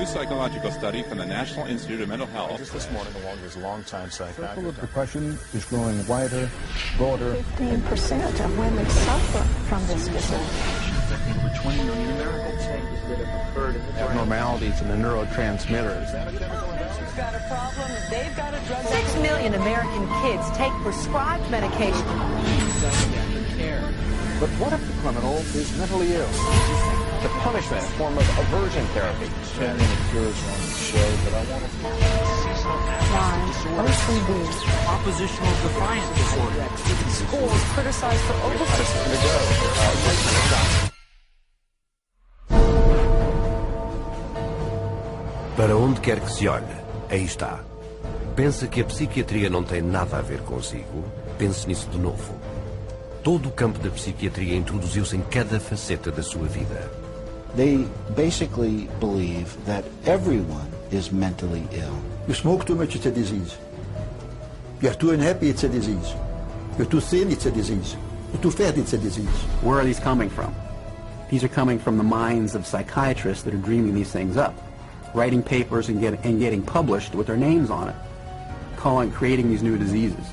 new psychological study from the National Institute of Mental Health. Just this morning, along with his longtime psychiatrist. The circle of depression is growing wider, broader. 15% of women suffer from this disorder. Affecting over 20 million Americans. Changes that have occurred in the Abnormalities in the neurotransmitters. Who's got a problem? They've got a drug. 6 million American kids take prescribed medication. But what if the criminal is mentally ill? The punishment, a form of aversion therapy. So many cures on the show, but I want to OCD. Oppositional defiant disorder. Schools criticized for oversight. Para onde quer que se olhe, aí está. Pensa que a psiquiatria não tem nada a ver consigo? Pense nisso de novo. Todo o campo da psiquiatria introduziu-se em cada faceta da sua vida. They basically believe that everyone is mentally ill. You smoke too much, it's a disease. You're too unhappy, it's a disease. You're too thin, it's a disease. You're too fat, it's a disease. Where are these coming from? These are coming from the minds of psychiatrists that are dreaming these things up, writing papers and getting published with their names on it, creating these new diseases.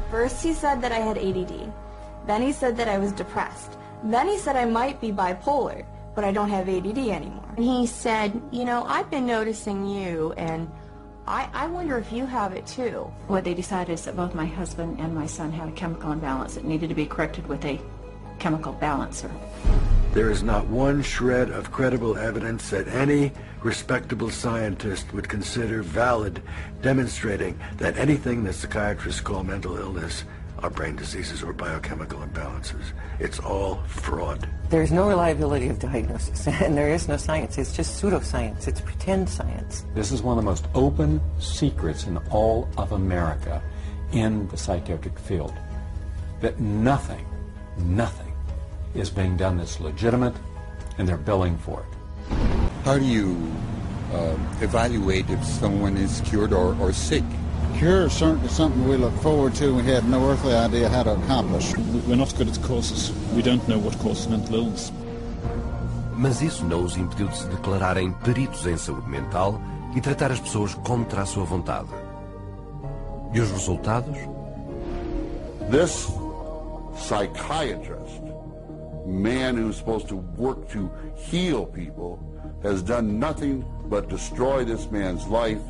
First he said that I had ADD. Then he said that I was depressed. Then he said I might be bipolar, but I don't have ADD anymore. And he said, you know, I've been noticing you, and I wonder if you have it too. What they decided is that both my husband and my son had a chemical imbalance that needed to be corrected with a chemical balancer. There is not one shred of credible evidence that any respectable scientist would consider valid, demonstrating that anything that psychiatrists call mental illness are brain diseases or biochemical imbalances. It's all fraud. There's no reliability of diagnosis, and there is no science. It's just pseudoscience. It's pretend science. This is one of the most open secrets in all of America in the psychiatric field, that nothing is being done that's legitimate, and they're billing for it. How do you evaluate if someone is cured or sick? Cure is certainly something we look forward to. We have no earthly idea how to accomplish. We're not good at causes. We don't know what causes mental illness. Mas isso não os impediu de se declararem peritos em saúde mental e tratar as pessoas contra a sua vontade. E os resultados? This psychiatrist, man who's supposed to work to heal people, has done nothing but destroy this man's life,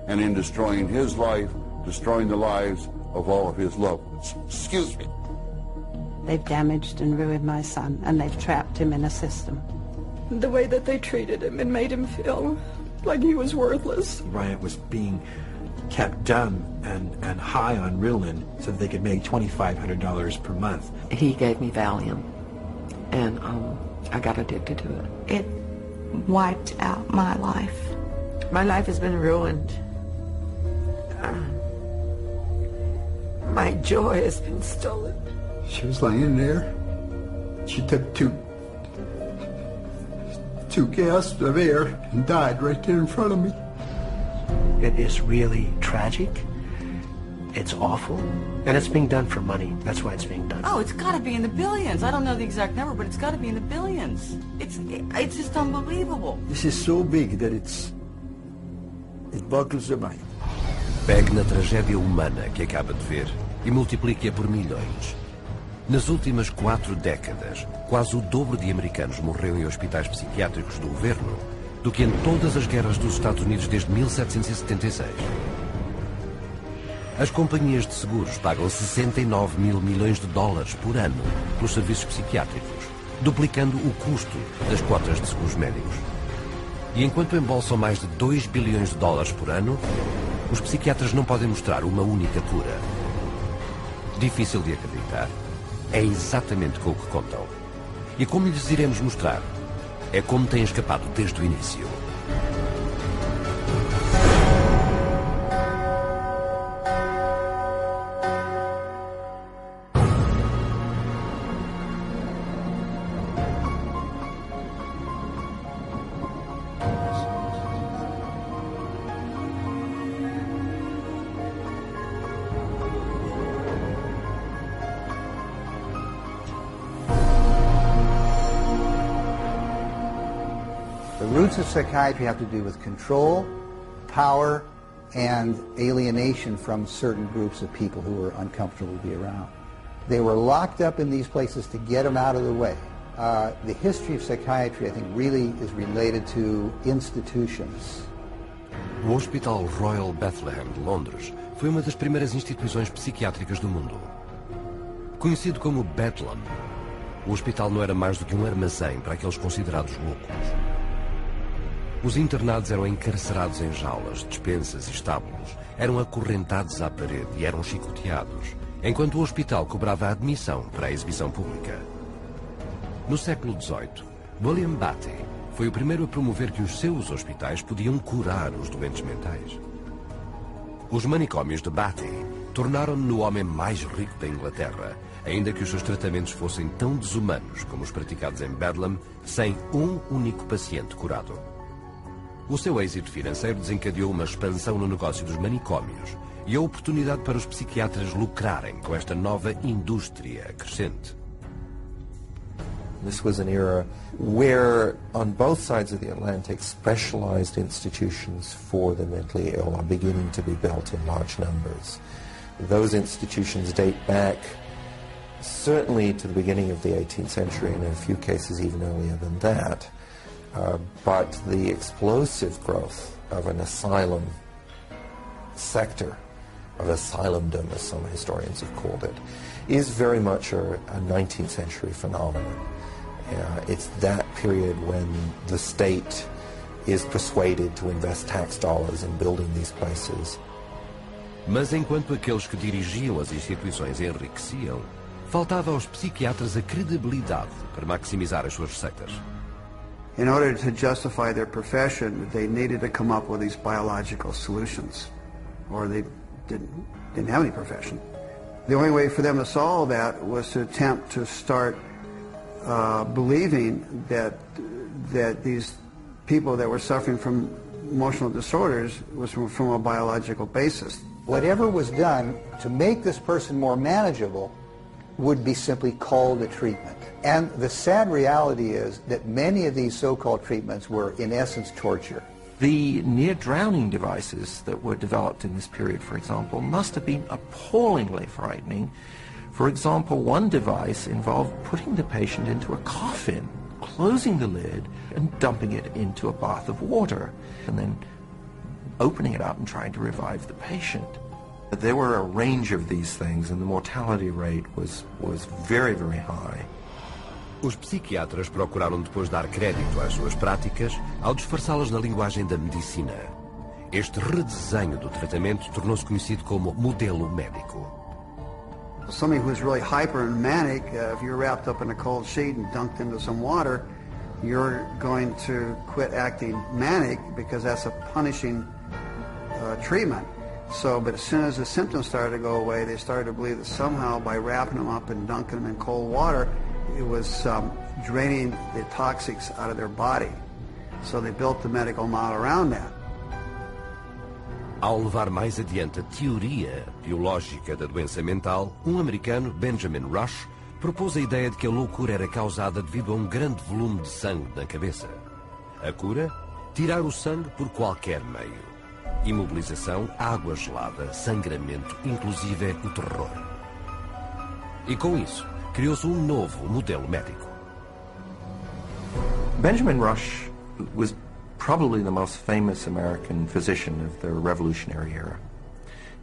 and in destroying his life, destroying the lives of all of his loved ones. Excuse me. They've damaged and ruined my son, and they've trapped him in a system. The way that they treated him, it made him feel like he was worthless. Bryant was being kept dumb and high on Ritalin so that they could make $2,500 per month. He gave me Valium, and I got addicted to it. It wiped out my life. My life has been ruined. My joy has been stolen. She was laying there. She took two gasps of air and died right there in front of me. It is really tragic. It's awful. And it's being done for money. That's why it's being done. Oh, it's got to be in the billions. I don't know the exact number, but it's got to be in the billions. It's just unbelievable. This is so big that it boggles the mind. Pegue na tragédia humana que acaba de ver e multiplique-a por milhões. Nas últimas 4 décadas, quase o dobro de americanos morreu em hospitais psiquiátricos do governo do que em todas as guerras dos Estados Unidos desde 1776. As companhias de seguros pagam 69 mil milhões de dólares por ano pelos serviços psiquiátricos, duplicando o custo das cotas de seguros médicos. E enquanto embolsam mais de 2 bilhões de dólares por ano, os psiquiatras não podem mostrar uma única cura. Difícil de acreditar? É exatamente com o que contam. E como lhes iremos mostrar? É como têm escapado desde o início. The roots of psychiatry have to do with control, power, and alienation from certain groups of people who were uncomfortable to be around. They were locked up in these places to get them out of the way. The history of psychiatry, I think, really is related to institutions. O Hospital Royal Bethlehem de Londres foi uma das primeiras instituições psiquiátricas do mundo. Conhecido como Bedlam, o hospital não era mais do que um armazém para aqueles considerados loucos. Os internados eram encarcerados em jaulas, despensas e estábulos, eram acorrentados à parede e eram chicoteados, enquanto o hospital cobrava a admissão para a exibição pública. No século XVIII, William Batty foi o primeiro a promover que os seus hospitais podiam curar os doentes mentais. Os manicômios de Batty tornaram-no o homem mais rico da Inglaterra, ainda que os seus tratamentos fossem tão desumanos como os praticados em Bedlam, sem um único paciente curado. O seu êxito financeiro desencadeou uma expansão no negócio dos manicômios e a oportunidade para os psiquiatras lucrarem com esta nova indústria crescente. This was an era where, on both sides of the Atlantic, specialized institutions for the mentally ill are beginning to be built in large numbers. Those institutions date back certainly to the beginning of the 18th century, and in a few cases even earlier than that. But the explosive growth of an asylum sector, of asylumdom, as some historians have called it, is very much a 19th century phenomenon. It's that period when the state is persuaded to invest tax dollars in building these places. Mas enquanto aqueles que dirigiam as instituições enriqueciam, faltava aos psiquiatras a credibilidade para maximizar as suas receitas. In order to justify their profession, they needed to come up with these biological solutions, or they didn't have any profession. The only way for them to solve that was to attempt to start believing that these people that were suffering from emotional disorders was from a biological basis. Whatever was done to make this person more manageable would be simply called a treatment. And the sad reality is that many of these so-called treatments were, in essence, torture. The near-drowning devices that were developed in this period, for example, must have been appallingly frightening. For example, one device involved putting the patient into a coffin, closing the lid, and dumping it into a bath of water, and then opening it up and trying to revive the patient. There were a range of these things, and the mortality rate was very, very high. Os psiquiatras procuraram depois dar crédito às suas práticas ao disfarçá-las na linguagem da medicina. Este redesenho do tratamento tornou-se conhecido como modelo médico. Somebody who's really hyper and manic, if you're wrapped up in a cold sheet and dunked into some water, you're going to quit acting manic because that's a punishing treatment. So, but as soon as the symptoms started to go away, they started to believe that somehow by wrapping them up and dunking them in cold water, it was draining the toxics out of their body. So they built the medical model around that. Ao levar mais adiante a teoria biológica da doença mental, um americano, Benjamin Rush, propôs a ideia de que a loucura era causada devido a um grande volume de sangue na cabeça. A cura? Tirar o sangue por qualquer meio. Imobilização, água gelada, sangramento, inclusive o terror. E com isso, criou-se um novo modelo médico. Benjamin Rush was probably the most famous American physician of the Revolutionary era.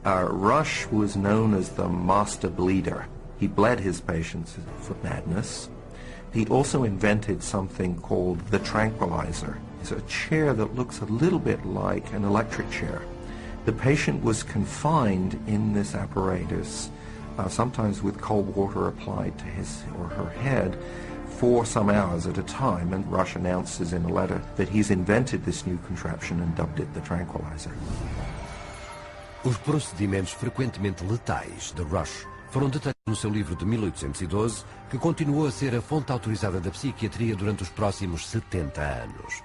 Rush was known as the master bleeder. He bled his patients for madness. He also invented something called the tranquilizer. It's a chair that looks a little bit like an electric chair. The patient was confined in this apparatus, sometimes with cold water applied to his or her head, for some hours at a time, and Rush announces in a letter that he's invented this new contraption and dubbed it the tranquilizer. Os procedimentos frequentemente letais de Rush foram detalhados no seu livro de 1812, que continuou a ser a fonte autorizada da psiquiatria durante os próximos 70 anos.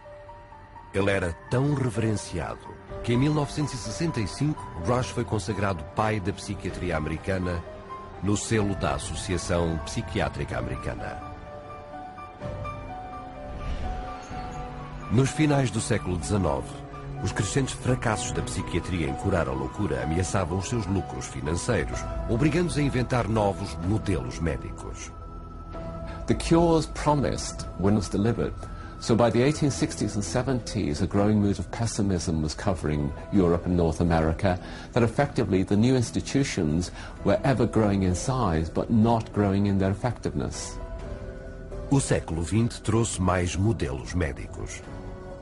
Ele era tão reverenciado que em 1965 Rush foi consagrado pai da psiquiatria americana no selo da Associação Psiquiátrica Americana. Nos finais do século XIX, os crescentes fracassos da psiquiatria em curar a loucura ameaçavam os seus lucros financeiros, obrigando-os a inventar novos modelos médicos. The cures promised were not delivered. So by the 1860s and 70s, a growing mood of pessimism was covering Europe and North America, that effectively the new institutions were ever growing in size, but not growing in their effectiveness. O século XX trouxe mais modelos médicos.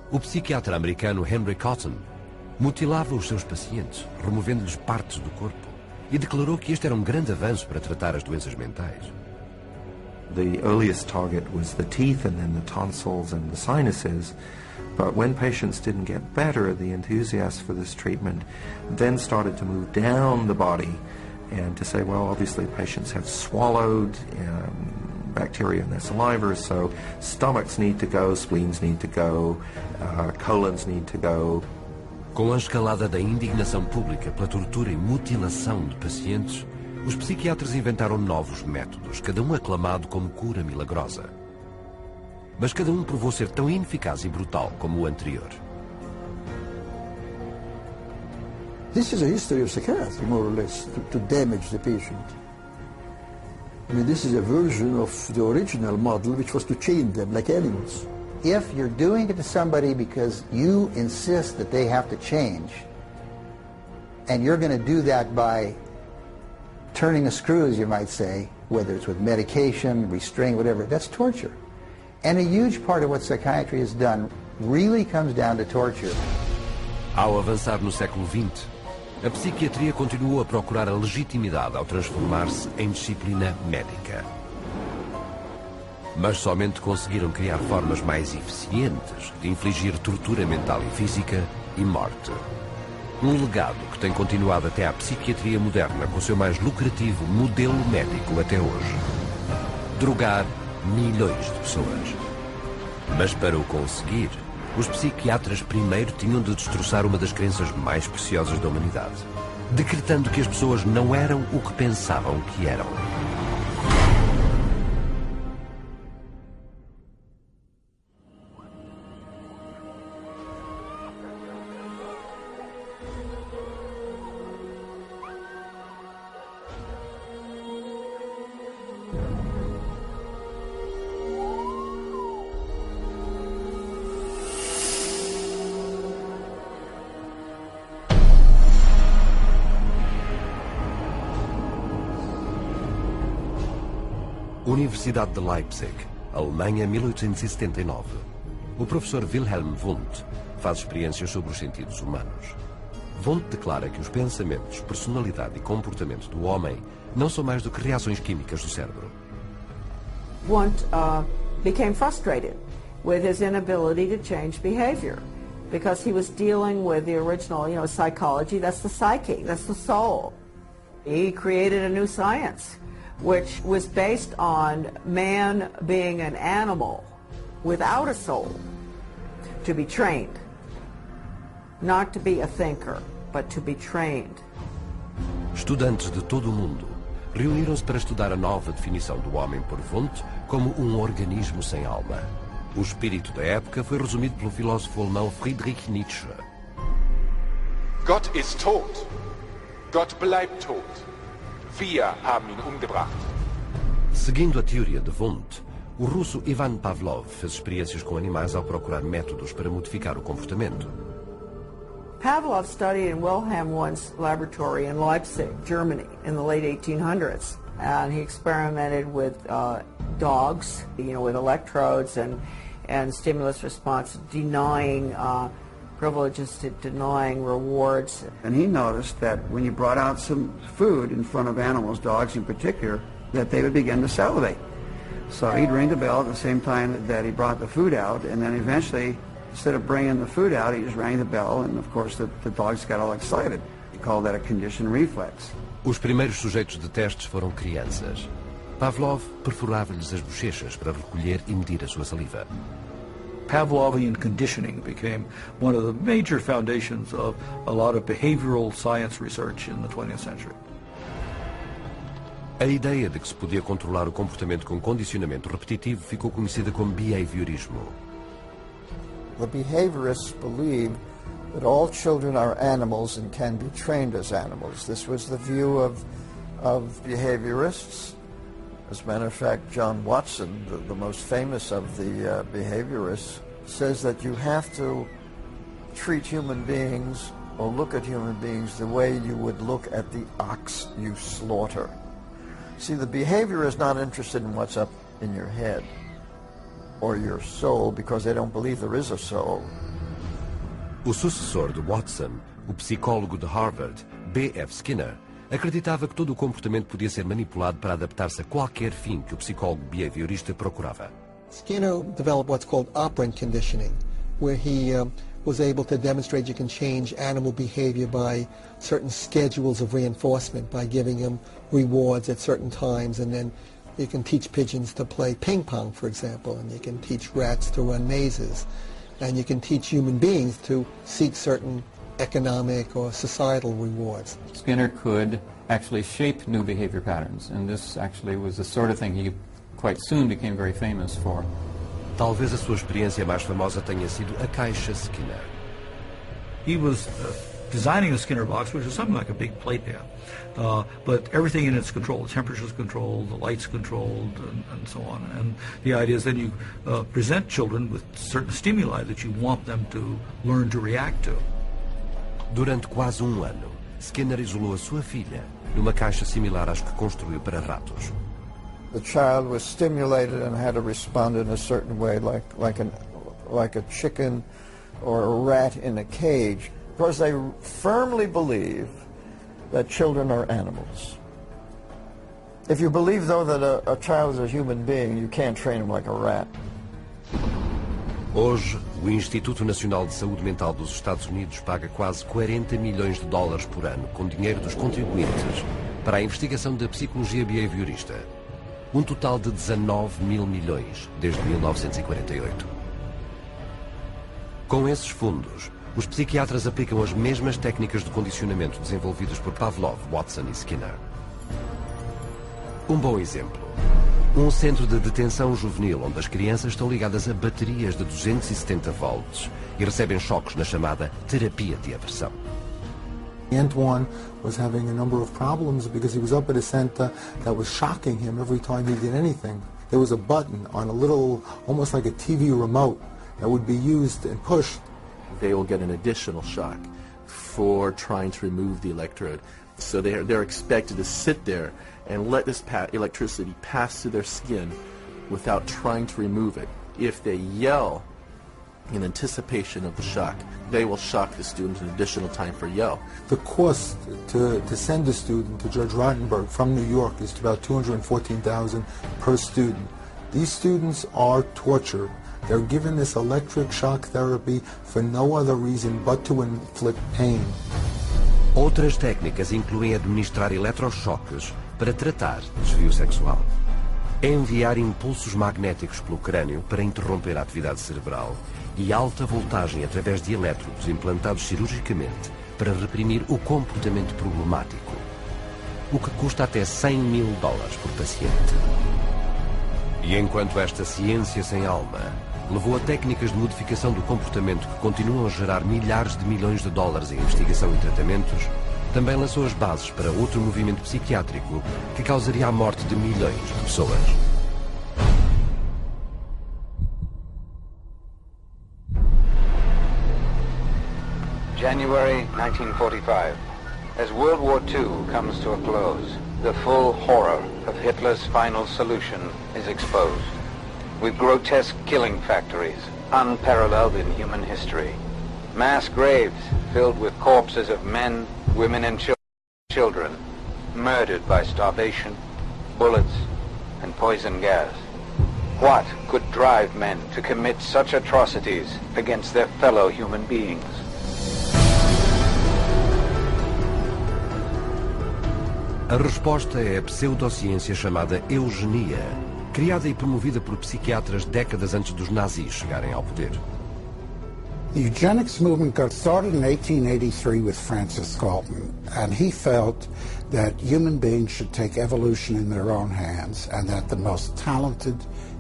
O psiquiatra americano Henry Cotton mutilava os seus pacientes, removendo-lhes partes do corpo, e declarou que este era um grande avanço para tratar as doenças mentais. The earliest target was the teeth and then the tonsils and the sinuses. But when patients didn't get better, the enthusiasts for this treatment then started to move down the body and to say, well, obviously patients have swallowed bacteria in their saliva, so stomachs need to go, spleens need to go, colons need to go. Com a escalada da indignação pública pela tortura e mutilação de pacientes, os psiquiatras inventaram novos métodos, cada um aclamado como cura milagrosa. Mas cada um provou ser tão ineficaz e brutal como o anterior. This is a history of psychiatry, more or less, to damage the patient. I mean, this is a version of the original model, which was to chain them like animals. If you're doing it to somebody because you insist that they have to change, and you're going to do that by turning the screws, you might say, whether it's with medication, restraint, whatever, that's torture. And a huge part of what psychiatry has done really comes down to torture. Ao avançar no século XX, a psiquiatria continuou a procurar a legitimidade ao transformar-se em disciplina médica. Mas somente conseguiram criar formas mais eficientes de infligir tortura mental e física e morte. Um legado que tem continuado até à psiquiatria moderna com o seu mais lucrativo modelo médico até hoje. Drogar milhões de pessoas. Mas para o conseguir, os psiquiatras primeiro tinham de destroçar uma das crenças mais preciosas da humanidade, decretando que as pessoas não eram o que pensavam que eram. Universidade de Leipzig, Alemanha, 1879. O professor Wilhelm Wundt faz experiências sobre os sentidos humanos. Wundt declara que os pensamentos, personalidade e comportamento do homem não são mais do que reações químicas do cérebro. Wundt became frustrated with his inability to change behavior because he was dealing with the original, psychology. That's the psyche, that's the soul. He created a new science, which was based on man being an animal without a soul, to be trained. Not to be a thinker, but to be trained. Estudantes de todo o mundo reuniram-se para estudar a nova definição do homem por Wundt como um organismo sem alma. O espírito da época foi resumido pelo filósofo alemão Friedrich Nietzsche. Gott ist tot. Gott bleibt tot. Wir haben ihn umgebracht. Seguindo a teoria de Wundt, o russo Ivan Pavlov fez experiências com animais ao procurar métodos para modificar o comportamento. Pavlov studied in Wilhelm Wundt's laboratory in Leipzig, Germany, in the late 1800s. And he experimented with dogs, with electrodes and stimulus response, denying privileges, to denying rewards. And he noticed that when you brought out some food in front of animals, dogs in particular, that they would begin to salivate. So he'd ring the bell at the same time that he brought the food out, and then eventually, instead of bringing the food out, he just rang the bell, and of course the dogs got all excited. He called that a conditioned reflex. Os primeiros sujeitos de testes foram crianças. Pavlov perfurava-lhes as bochechas para recolher e medir a sua saliva. Pavlovian conditioning became one of the major foundations of a lot of behavioral science research in the 20th century. A ideia de que se podia controlar o comportamento com condicionamento repetitivo ficou conhecida como behaviorismo. The behaviorists believed that all children are animals and can be trained as animals. This was the view of behaviorists. As a matter of fact, John Watson, the most famous of the behaviorists, says that you have to treat human beings or look at human beings the way you would look at the ox you slaughter. See, the behavior is not interested in what's up in your head or your soul, because they don't believe there is a soul. O sucessor de Watson, o psicólogo de Harvard, B.F. Skinner, acreditava que todo o comportamento podia ser manipulado para adaptar-se a qualquer fim que o psicólogo behaviorista procurava. Skinner developed what's called operant conditioning, where he was able to demonstrate you can change animal behavior by certain schedules of reinforcement, by giving them rewards at certain times, and then you can teach pigeons to play ping pong, for example, and you can teach rats to run mazes, and you can teach human beings to seek certain economic or societal rewards. Skinner could actually shape new behavior patterns, and this actually was the sort of thing he quite soon became very famous for. Talvez a sua experiência mais famosa tenha sido a caixa Skinner. He was designing a Skinner box, which is something like a big playpen, but everything in it's controlled. The temperature's controlled, the light's controlled, and so on. And the idea is then you present children with certain stimuli that you want them to learn to react to. Durante quase um ano, Skinner isolou a sua filha numa caixa similar às que construiu para ratos. The child was stimulated and had to respond in a certain way, like a chicken or a rat in a cage, because they firmly believe that children are animals. If you believe, though, that a child is a human being, you can't train him like a rat. Hoje, o Instituto Nacional de Saúde Mental dos Estados Unidos paga quase 40 milhões de dólares por ano com dinheiro dos contribuintes para a investigação da psicologia behaviorista. Um total de 19 mil milhões desde 1948. Com esses fundos, os psiquiatras aplicam as mesmas técnicas de condicionamento desenvolvidas por Pavlov, Watson e Skinner. Um bom exemplo. Um centro de detenção juvenil onde as crianças estão ligadas a baterias de 270 volts e recebem choques na chamada terapia de aversão. Antoine was having a number of problems because he was up at a center that was shocking him every time he did anything. There was a button on a little, almost like a TV remote, that would be used and pushed. They will get an additional shock for trying to remove the electrode. So they're expected to sit there and let this electricity pass through their skin without trying to remove it. If they yell in anticipation of the shock, they will shock the student an additional time for yell. The cost to send a student to Judge Rottenberg from New York is about $214,000 per student. These students are tortured. They're given this electric shock therapy for no other reason but to inflict pain. Outras técnicas incluem administrar eletrochoques para tratar desvio sexual, enviar impulsos magnéticos pelo crânio para interromper a atividade cerebral e alta voltagem através de elétrodos implantados cirurgicamente para reprimir o comportamento problemático, o que custa até $100 mil por paciente. E enquanto esta ciência sem alma levou a técnicas de modificação do comportamento que continuam a gerar milhares de milhões de dólares em investigação e tratamentos, também lançou as bases para outro movimento psiquiátrico que causaria a morte de milhões de pessoas. January 1945. As World War II comes to a close, the full horror of Hitler's final solution is exposed. With grotesque killing factories, unparalleled in human history. Mass graves filled with corpses of men, women and children, murdered by starvation, bullets, and poison gas. What could drive men to commit such atrocities against their fellow human beings? A resposta é a pseudociência chamada eugenia, criada e promovida por psiquiatras décadas antes dos nazis chegarem ao poder. The eugenics movement got started in 1883 with Francis Galton, and he felt that human beings should take evolution in their own hands and that the most talented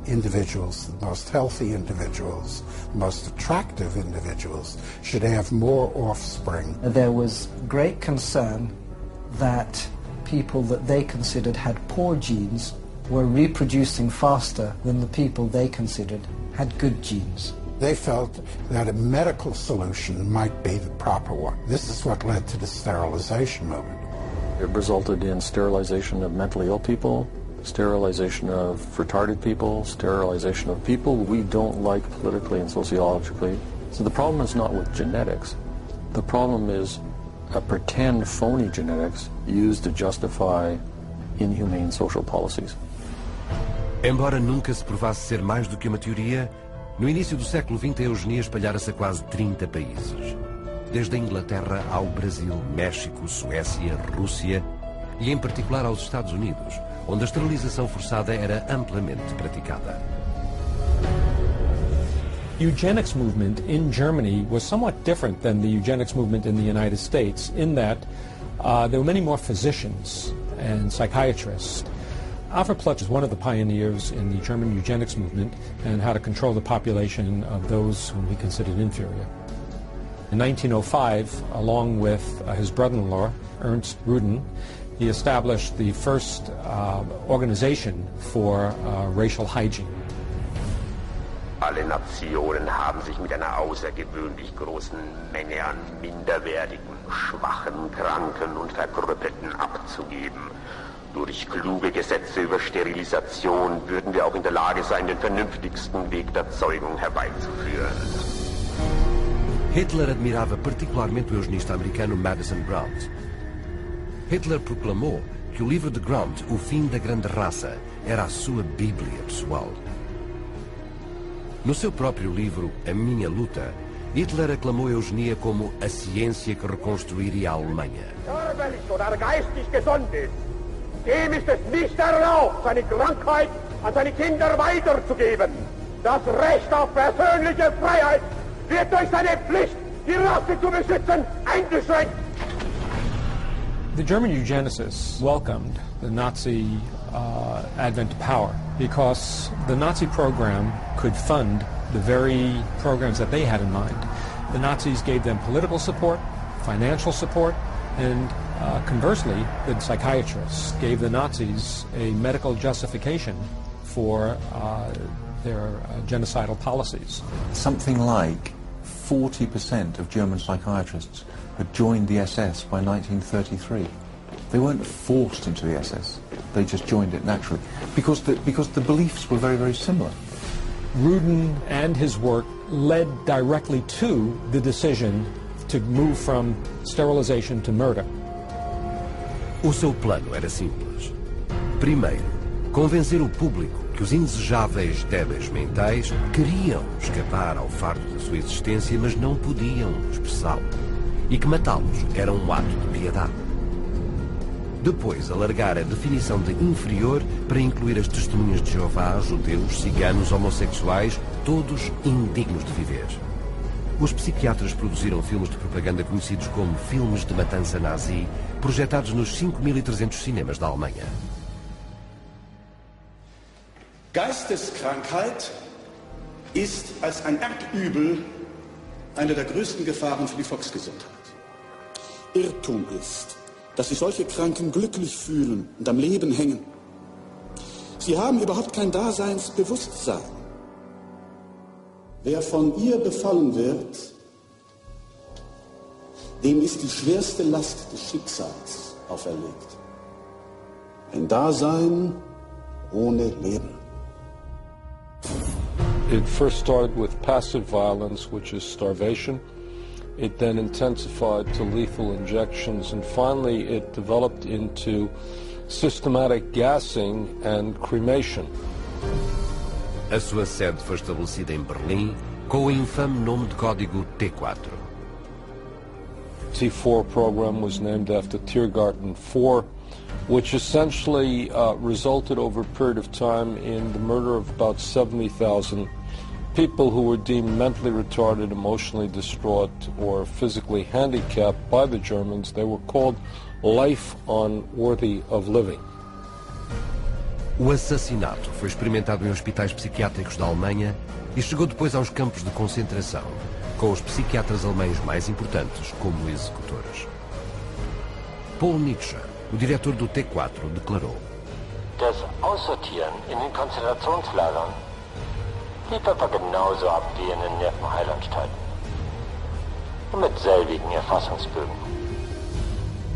individuals, the most healthy individuals, the most attractive individuals should have more offspring. There was great concern that people that they considered had poor genes were reproducing faster than the people they considered had good genes. They felt that a medical solution might be the proper one. This is what led to the sterilization movement. It resulted in sterilization of mentally ill people, sterilization of retarded people, sterilization of people we don't like politically and sociologically. So the problem is not with genetics. The problem is a pretend phony genetics used to justify inhumane social policies. Embora nunca se provasse ser mais do que uma teoria, no início do século XX a eugenia espalhara-se a quase 30 países. Desde a Inglaterra ao Brasil, México, Suécia, Rússia e em particular aos Estados Unidos, onde a esterilização forçada era amplamente praticada. Eugenics movement in Germany was somewhat different than the eugenics movement in the United States in that there were many more physicians and psychiatrists. Alfred Plutz was one of the pioneers in the German eugenics movement and how to control the population of those whom he considered inferior. In 1905, along with his brother-in-law, Ernst Ruden, he established the first organization for racial hygiene. Alle Nationen haben sich mit einer außergewöhnlich großen Menge an minderwertigen, schwachen, kranken und Verkrüppelten abzugeben. Durch kluge Gesetze über Sterilisation würden wir auch in der Lage sein, den vernünftigsten Weg der Zeugung herbeizuführen. Hitler admirava particularmente o eugenista americano Madison Grant. Hitler proclamou que o livro de Grant, O Fim da Grande Raça, era a sua Bíblia pessoal. No seu próprio livro, A Minha Luta, Hitler aclamou a eugenia como a ciência que reconstruiria a Alemanha. Körperlich oder geistig gesund ist, dem ist es nicht erlaubt, seine Krankheit an seine Kinder weiterzugeben. Das Recht auf persönliche Freiheit wird durch seine Pflicht, die Rasse zu beschützen, eingeschränkt. The German eugenicists welcomed the Nazi advent to power because the Nazi program could fund the very programs that they had in mind. The Nazis gave them political support, financial support, and conversely, the psychiatrists gave the Nazis a medical justification for their genocidal policies. Something like 40% of German psychiatrists had joined the SS by 1933. They weren't forced into the SS. They just joined it naturally because the beliefs were very, very similar. Ruden and his work led directly to the decision to move from sterilization to murder. O seu plano era simples. Primeiro, convencer o público que os indesejáveis débeis mentais queriam escapar ao fardo da sua existência, mas não podiam expressá-lo, e que matá-los era um ato de piedade. Depois, alargar a definição de inferior para incluir as testemunhas de Jeová, judeus, ciganos, homossexuais, todos indignos de viver. Os psiquiatras produziram filmes de propaganda conhecidos como filmes de matança nazi, projetados nos 5.300 cinemas da Alemanha. Geisteskrankheit ist als ein Erdübel eine der größten Gefahren für die Volksgesundheit. Irrtum ist, dass sich solche Kranken glücklich fühlen und am Leben hängen. Sie haben überhaupt kein Daseinsbewusstsein. Wer von ihr befallen wird, dem ist die schwerste Last des Schicksals auferlegt. Ein Dasein ohne Leben. It first started with passive violence, which is starvation. It then intensified to lethal injections, and finally it developed into systematic gassing and cremation. A sua sede foi estabelecida em Berlim com o infame nome de código T4. T4 program was named after Tiergarten 4, which essentially resulted over a period of time in the murder of about 70,000 people who were deemed mentally retarded, emotionally distraught, or physically handicapped by the Germans. They were called life unworthy of living. O assassinato foi experimentado em hospitais psiquiátricos da Alemanha e chegou depois aos campos de concentração, com os psiquiatras alemães mais importantes como executores. Paul Nitsche, o diretor do T4, declarou: Das Aussortieren in den Konzentrationslagern lief etwa genauso ab wie in den Nervenheilanstalten. Und mit selbigen Erfassungsbögen.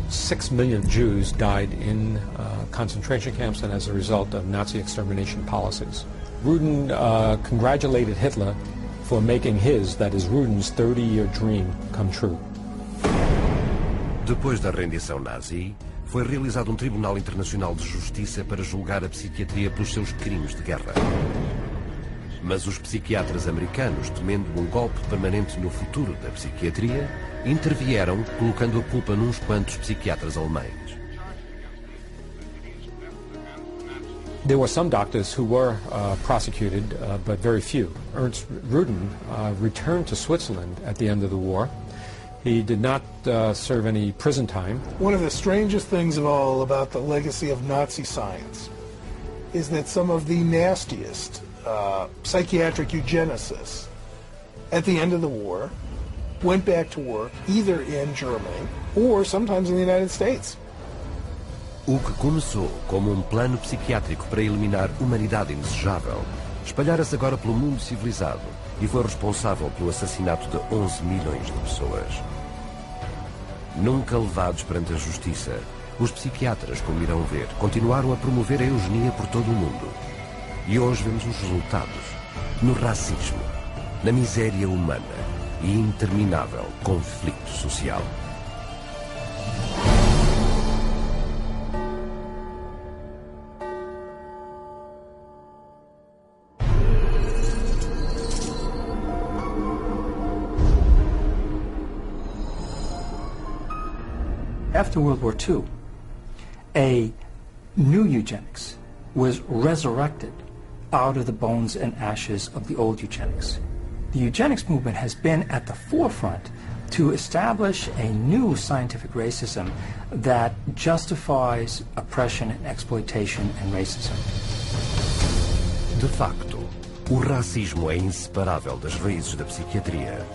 6 million Jews died in concentration camps and as a result of Nazi extermination policies. Rudin congratulated Hitler for making his, that is Rudin's, 30-year dream come true. Depois da rendição nazi, foi realizado um Tribunal Internacional de Justiça para julgar a psiquiatria pelos seus crimes de guerra. Mas os psiquiatras americanos, temendo um golpe permanente no futuro da psiquiatria, intervieram, colocando a culpa nos quantos psiquiatras alemães. There were some doctors who were prosecuted, but very few. Ernst Rudin returned to Switzerland at the end of the war. He did not serve any prison time. One of the strangest things of all about the legacy of Nazi science is that some of the nastiest psychiatric eugenicists at the end of the war went back to work either in Germany or sometimes in the United States. O que começou como um plano psiquiátrico para eliminar humanidade indesejável, espalhara-se agora pelo mundo civilizado e foi responsável pelo assassinato de 11 milhões de pessoas. Nunca levados perante a justiça, os psiquiatras, como irão ver, continuaram a promover a eugenia por todo o mundo. E hoje vemos os resultados no racismo, na miséria humana e interminável conflito social. After World War II, a new eugenics was resurrected out of the bones and ashes of the old eugenics. The eugenics movement has been at the forefront to establish a new scientific racism that justifies oppression and exploitation and racism. De facto, o racismo é inseparável das raízes da psiquiatria.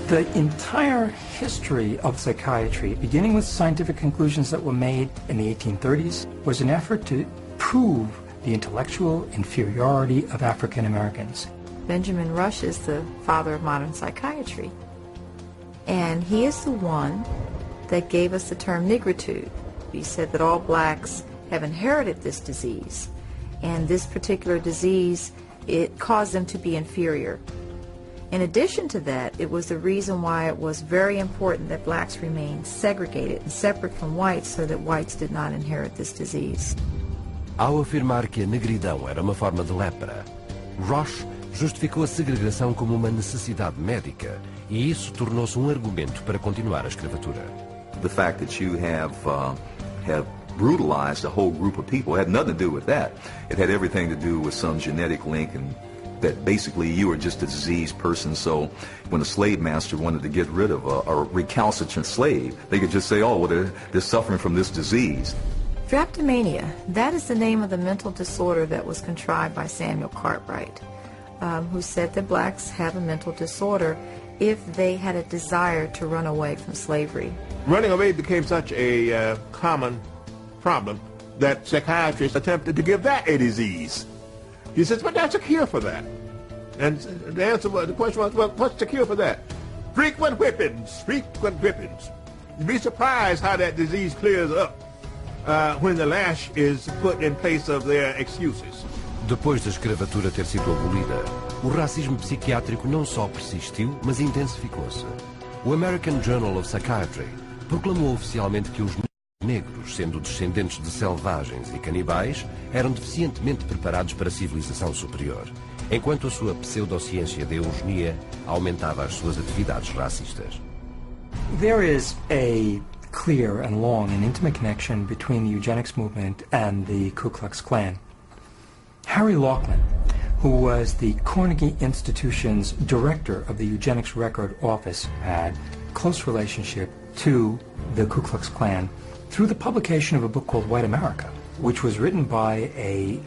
The entire history of psychiatry, beginning with scientific conclusions that were made in the 1830s, was an effort to prove the intellectual inferiority of African Americans. Benjamin Rush is the father of modern psychiatry. And he is the one that gave us the term nigritude. He said that all blacks have inherited this disease. And this particular disease, it caused them to be inferior. In addition to that, it was the reason why it was very important that blacks remain segregated and separate from whites so that whites did not inherit this disease. Ao afirmar que a negridão era uma forma de lepra, Rush justificou a segregação como uma necessidade médica e isso tornou-se um argumento para continuar a escravatura. The fact that you have brutalized a whole group of people had nothing to do with that. It had everything to do with some genetic link and that basically you were just a diseased person, so when a slave master wanted to get rid of a recalcitrant slave, they could just say, oh, well, they're suffering from this disease. Drapetomania, that is the name of the mental disorder that was contrived by Samuel Cartwright, who said that blacks have a mental disorder if they had a desire to run away from slavery. Running away became such a common problem that psychiatrists attempted to give that a disease. He says, but that's a cure for that. And the answer was, the question was, well, what's the cure for that? Frequent whippings, frequent whippings. You'd be surprised how that disease clears up when the lash is put in place of their excuses. Depois da escravatura ter sido abolida, o racismo psiquiátrico não só persistiu, mas intensificou-se. O American Journal of Psychiatry proclamou oficialmente que os negros, sendo descendentes de selvagens e canibais, eram deficientemente preparados para a civilização superior, enquanto a sua pseudociência da eugenia aumentava as suas atividades racistas. There is a clear and long and intimate connection between the eugenics movement and the Ku Klux Klan. Harry Laughlin, who was the Carnegie Institution's director of the Eugenics Record Office, had a close relationship to the Ku Klux Klan through the publication of a book called White America. which was written by a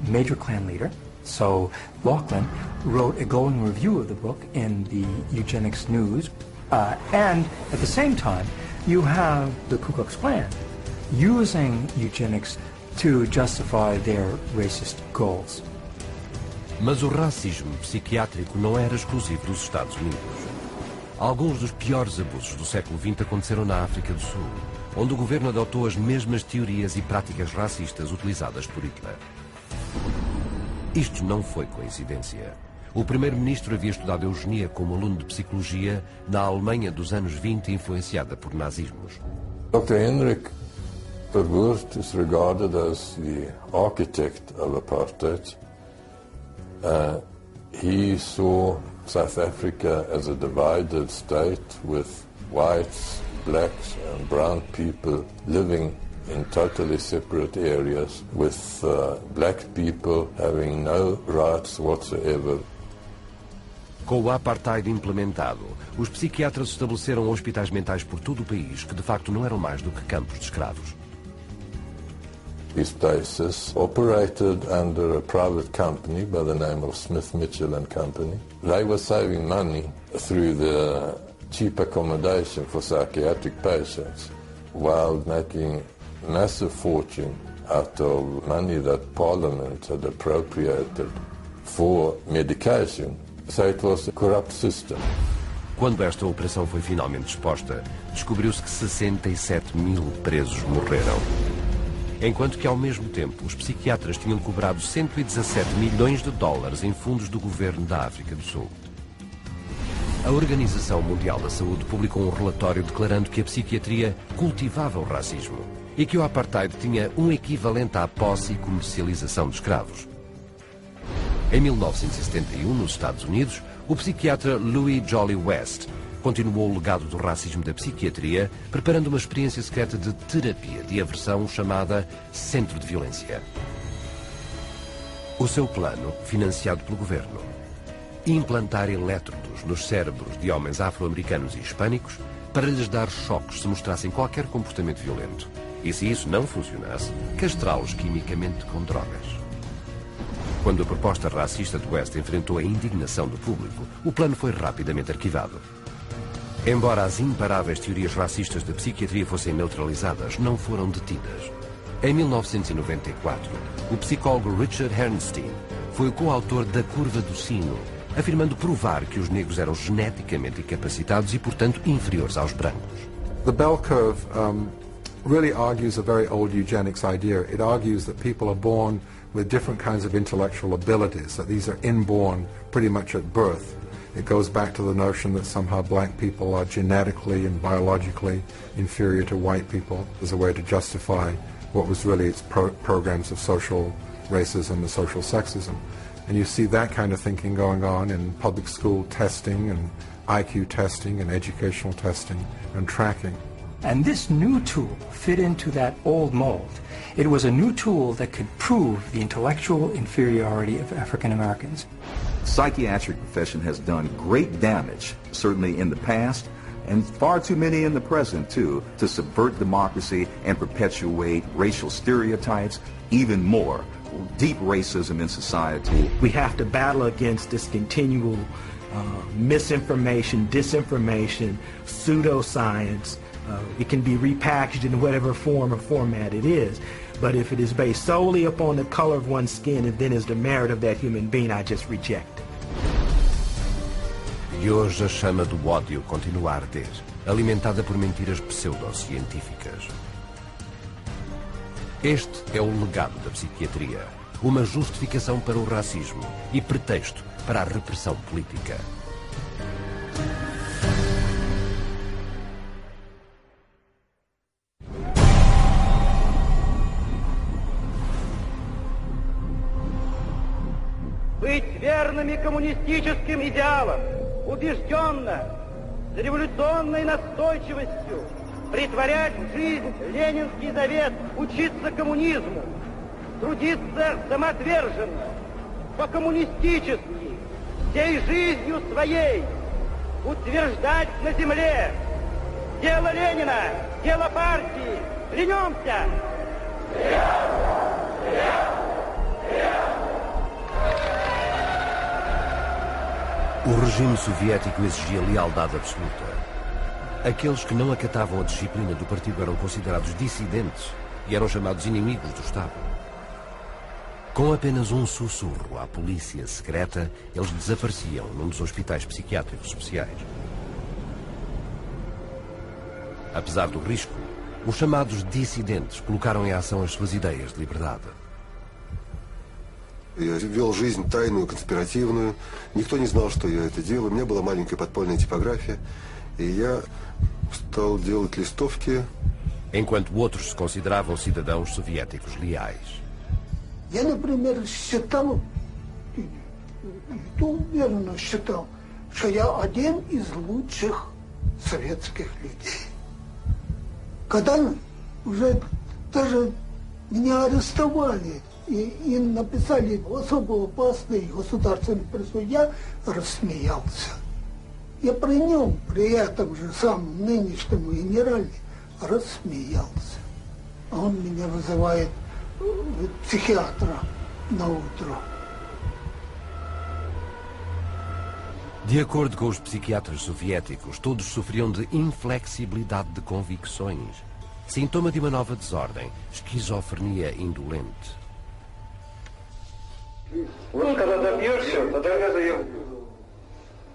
major Klan leader. So Laughlin wrote a glowing review of the book in the Eugenics News. And at the same time, you have the Ku Klux Klan using eugenics to justify their racist goals. Mas o racismo psiquiátrico não era exclusivo dos Estados Unidos. Alguns dos piores abusos do século XX aconteceram na África do Sul, onde o governo adotou as mesmas teorias e práticas racistas utilizadas por Hitler. Isto não foi coincidência. O primeiro-ministro havia estudado eugenia como aluno de psicologia na Alemanha dos anos 20, influenciada por nazismos. Dr. Henrik Verwoerd is regarded as the architect of apartheid. He saw South Africa as a divided state with whites, blacks and brown people living in totally separate areas, with black people having no rights whatsoever. Com o apartheid implementado, os psiquiatras estabeleceram hospitais mentais por todo o país, que de facto não eram mais do que campos de escravos. These places operated under a private company by the name of Smith Mitchell and Company. They were saving money through the cheap accommodation for psychiatric patients, while making massive fortune out of money that Parliament had appropriated for medication. So it was a corrupt system. Quando esta operação foi finalmente exposta, descobriu-se que 67 mil presos morreram. Enquanto que, ao mesmo tempo, os psiquiatras tinham cobrado 117 milhões de dólares em fundos do governo da África do Sul. A Organização Mundial da Saúde publicou um relatório declarando que a psiquiatria cultivava o racismo e que o apartheid tinha um equivalente à posse e comercialização de escravos. Em 1971, nos Estados Unidos, o psiquiatra Louis Jolly West continuou o legado do racismo da psiquiatria, preparando uma experiência secreta de terapia de aversão chamada Centro de Violência. O seu plano, financiado pelo governo, implantar elétrodos nos cérebros de homens afro-americanos e hispânicos para lhes dar choques se mostrassem qualquer comportamento violento. E se isso não funcionasse, castrá-los quimicamente com drogas. Quando a proposta racista de West enfrentou a indignação do público, o plano foi rapidamente arquivado. Embora as imparáveis teorias racistas da psiquiatria fossem neutralizadas, não foram detidas. Em 1994, o psicólogo Richard Herrnstein foi o coautor da Curva do Sino, afirmando provar que os negros eram geneticamente incapacitados e, portanto, inferiores aos brancos. The bell curve really argues a very old eugenics idea. It argues that people are born with different kinds of intellectual abilities, that these are inborn pretty much at birth. It goes back to the notion that somehow black people are genetically and biologically inferior to white people as a way to justify what was really its programs of social racism and social sexism. And you see that kind of thinking going on in public school testing and IQ testing and educational testing and tracking. And this new tool fit into that old mold. It was a new tool that could prove the intellectual inferiority of African Americans. The psychiatric profession has done great damage, certainly in the past, and far too many in the present, too, to subvert democracy and perpetuate racial stereotypes, even more, deep racism in society. We have to battle against this continual misinformation, disinformation, pseudoscience. It can be repackaged in whatever form or format it is. But if it is based solely upon the color of one's skin and then is the merit of that human being, I just reject it. E hoje a chama do ódio continua a arder, alimentada por mentiras pseudocientíficas. Este é o legado da psiquiatria, uma justificação para o racismo e pretexto para a repressão política. Быть верными коммунистическим идеалам, убежденно, с революционной настойчивостью, претворять в жизнь ленинский завет, учиться коммунизму, трудиться самоотверженно, по-коммунистически, всей жизнью своей, утверждать на земле дело Ленина, дело партии. Клянемся! O regime soviético exigia lealdade absoluta. Aqueles que não acatavam a disciplina do partido eram considerados dissidentes e eram chamados inimigos do Estado. Com apenas um sussurro à polícia secreta, eles desapareciam num dos hospitais psiquiátricos especiais. Apesar do risco, os chamados dissidentes colocaram em ação as suas ideias de liberdade. Я вел жизнь тайную, конспиративную. Никто не знал, что я это делаю. У меня была маленькая подпольная типография. И я стал делать листовки. Enquanto outros se consideravam cidadãos soviéticos leais. Я, например, считал, и то уверенно считал, что я один из лучших советских людей. Когда уже даже меня арестовали и написали особо опасный государственный преступ, я рассмеялся. Я при нем, при этом же самом нынешнем генерале, рассмеялся. А он меня вызывает psiquiatra na outra. De acordo com os psiquiatras soviéticos, todos sofriam de inflexibilidade de convicções, sintoma de uma nova desordem, esquizofrenia indolente. Вот когда добьешься, тогда я заем.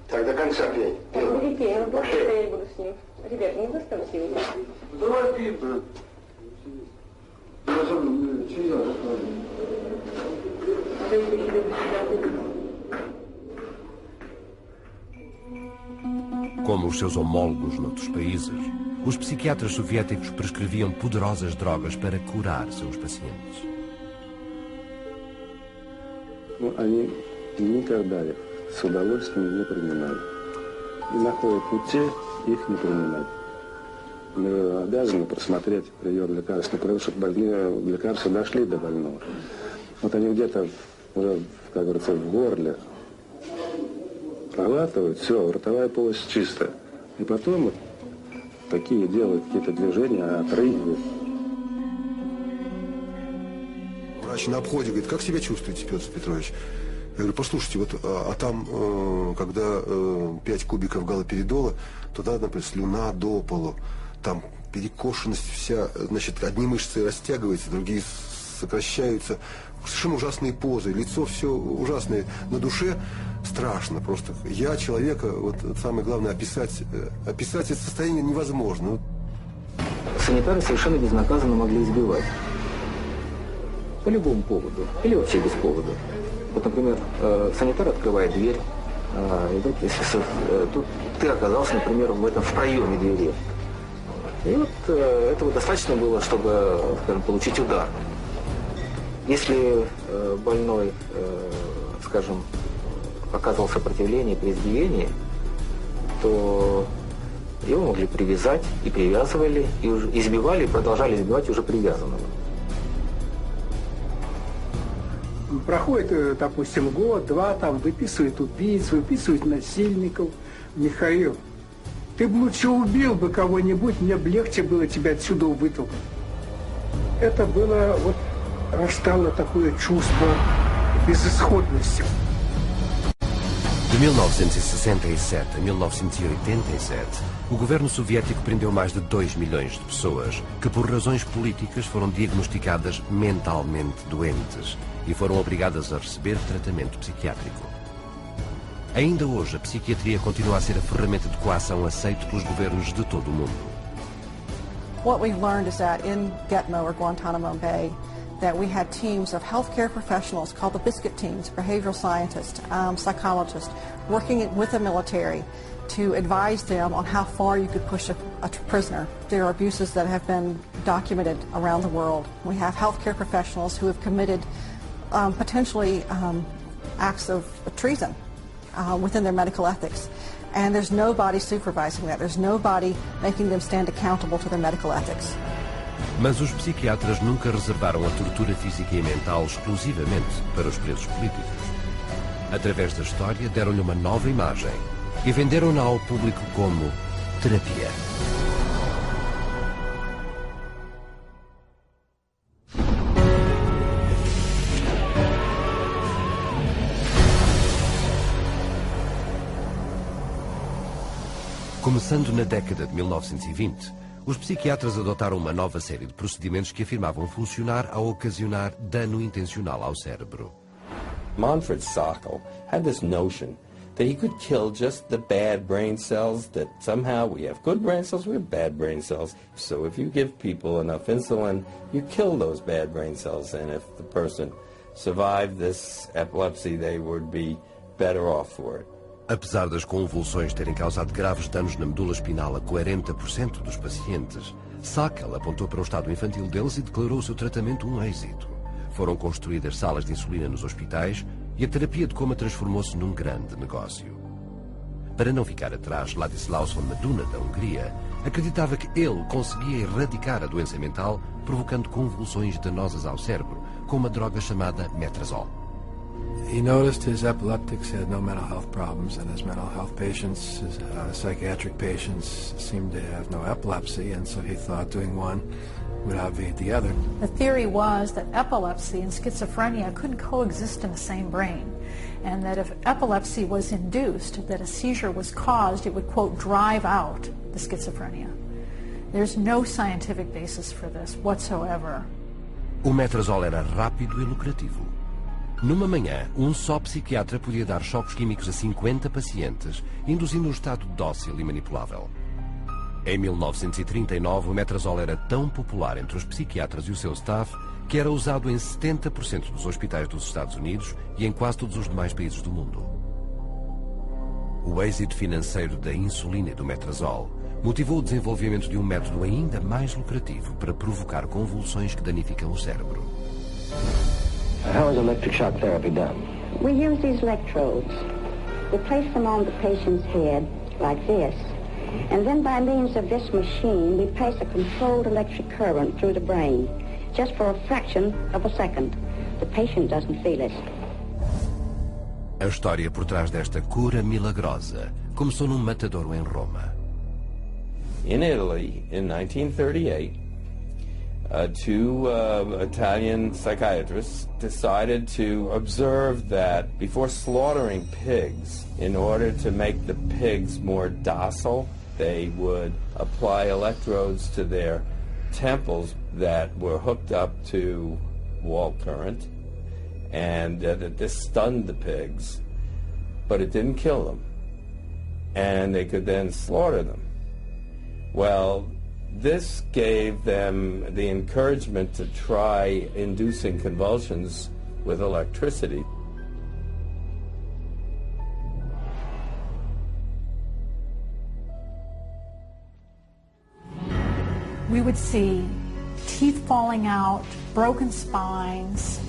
Так, до конца пей. Будет пей, но больше я буду с ним. Ребят, не заставьте его. Давай пей, брат. Como os seus homólogos noutros países, os psiquiatras soviéticos prescreviam poderosas drogas para curar seus pacientes. Они никогда их с удовольствием не принимают. И находят пути их не принимать. Мы обязаны просмотреть прием лекарственных продуктов, чтобы больные лекарства дошли до больного. Вот они где-то уже, как говорится, в горле проглатывают, все, ротовая полость чистая. И потом вот такие делают какие-то движения, отрыгивают. Врач на обходе говорит, как себя чувствуете, Петр Петрович? Я говорю, послушайте, вот, там, когда 5 кубиков галоперидола, туда, например, слюна до полу. Там перекошенность вся, значит, одни мышцы растягиваются, другие сокращаются. Совершенно ужасные позы, лицо все ужасное, на душе страшно просто. Я человека, вот самое главное, описать это состояние невозможно. Санитары совершенно безнаказанно могли избивать. По любому поводу. Или вообще без повода. Вот, например, санитар открывает дверь, и вот, если тут ты оказался, например, в проеме двери. И вот этого достаточно было, чтобы, скажем, получить удар. Если больной, скажем, оказывал сопротивление при избиении, то его могли привязать, и привязывали, и уже избивали, и продолжали избивать уже привязанного. Проходит, допустим, год-два, там выписывают убийц, выписывают насильников. Михаил, ты бы лучше убил бы кого-нибудь, мне бы легче было тебя отсюда вытолкнуть. Это было, вот, растало такое чувство безысходности. De 1967 a 1987, o governo soviético prendeu mais de 2 milhões de pessoas que, por razões políticas, foram diagnosticadas mentalmente doentes e foram obrigadas a receber tratamento psiquiátrico. Ainda hoje, a psiquiatria continua a ser a ferramenta de coação aceita pelos governos de todo o mundo. What we've learned is that in Gitmo or Guantanamo Bay, that we had teams of healthcare professionals called the biscuit teams, behavioral scientists, psychologists, working with the military to advise them on how far you could push a prisoner. There are abuses that have been documented around the world. We have healthcare professionals who have committed potentially acts of treason within their medical ethics. And there's nobody supervising that. There's nobody making them stand accountable to their medical ethics. Mas os psiquiatras nunca reservaram a tortura física e mental exclusivamente para os presos políticos. Através da história, deram-lhe uma nova imagem e venderam-na ao público como terapia. Começando na década de 1920, os psiquiatras adotaram uma nova série de procedimentos que afirmavam funcionar ao ocasionar dano intencional ao cérebro. Manfred Sackel had this notion that he could kill just the bad brain cells, that somehow we have good brain cells, we have bad brain cells. So if you give people enough insulin, you kill those bad brain cells, and if the person survived this epilepsy, they would be better off for it. Apesar das convulsões terem causado graves danos na medula espinal a 40% dos pacientes, Sackel apontou para o estado infantil deles e declarou o seu tratamento um êxito. Foram construídas salas de insulina nos hospitais e a terapia de coma transformou-se num grande negócio. Para não ficar atrás, Ladislaus von Meduna, da Hungria, acreditava que ele conseguia erradicar a doença mental, provocando convulsões danosas ao cérebro, com uma droga chamada metrazol. He noticed his epileptics had no mental health problems, and his mental health patients, his psychiatric patients, seemed to have no epilepsy, and so he thought doing one would obviate the other. The theory was that epilepsy and schizophrenia couldn't coexist in the same brain, and that if epilepsy was induced, that a seizure was caused, it would, quote, drive out the schizophrenia. There's no scientific basis for this whatsoever. O metrazol era rápido e lucrativo. Numa manhã, um só psiquiatra podia dar choques químicos a 50 pacientes, induzindo um estado dócil e manipulável. Em 1939, o metrazol era tão popular entre os psiquiatras e o seu staff que era usado em 70% dos hospitais dos Estados Unidos e em quase todos os demais países do mundo. O êxito financeiro da insulina e do metrazol motivou o desenvolvimento de um método ainda mais lucrativo para provocar convulsões que danificam o cérebro. How is electric shock therapy done? We use these electrodes. We place them on the patient's head like this. And then by means of this machine, we pass a controlled electric current through the brain, just for a fraction of a second. The patient doesn't feel it. A história por trás desta cura milagrosa começou num matadouro em Roma. In Italy, in 1938, two Italian psychiatrists decided to observe that before slaughtering pigs, in order to make the pigs more docile, they would apply electrodes to their temples that were hooked up to wall current, and this stunned the pigs, but it didn't kill them, and they could then slaughter them. Well, this gave them the encouragement to try inducing convulsions with electricity. We would see teeth falling out, broken spines,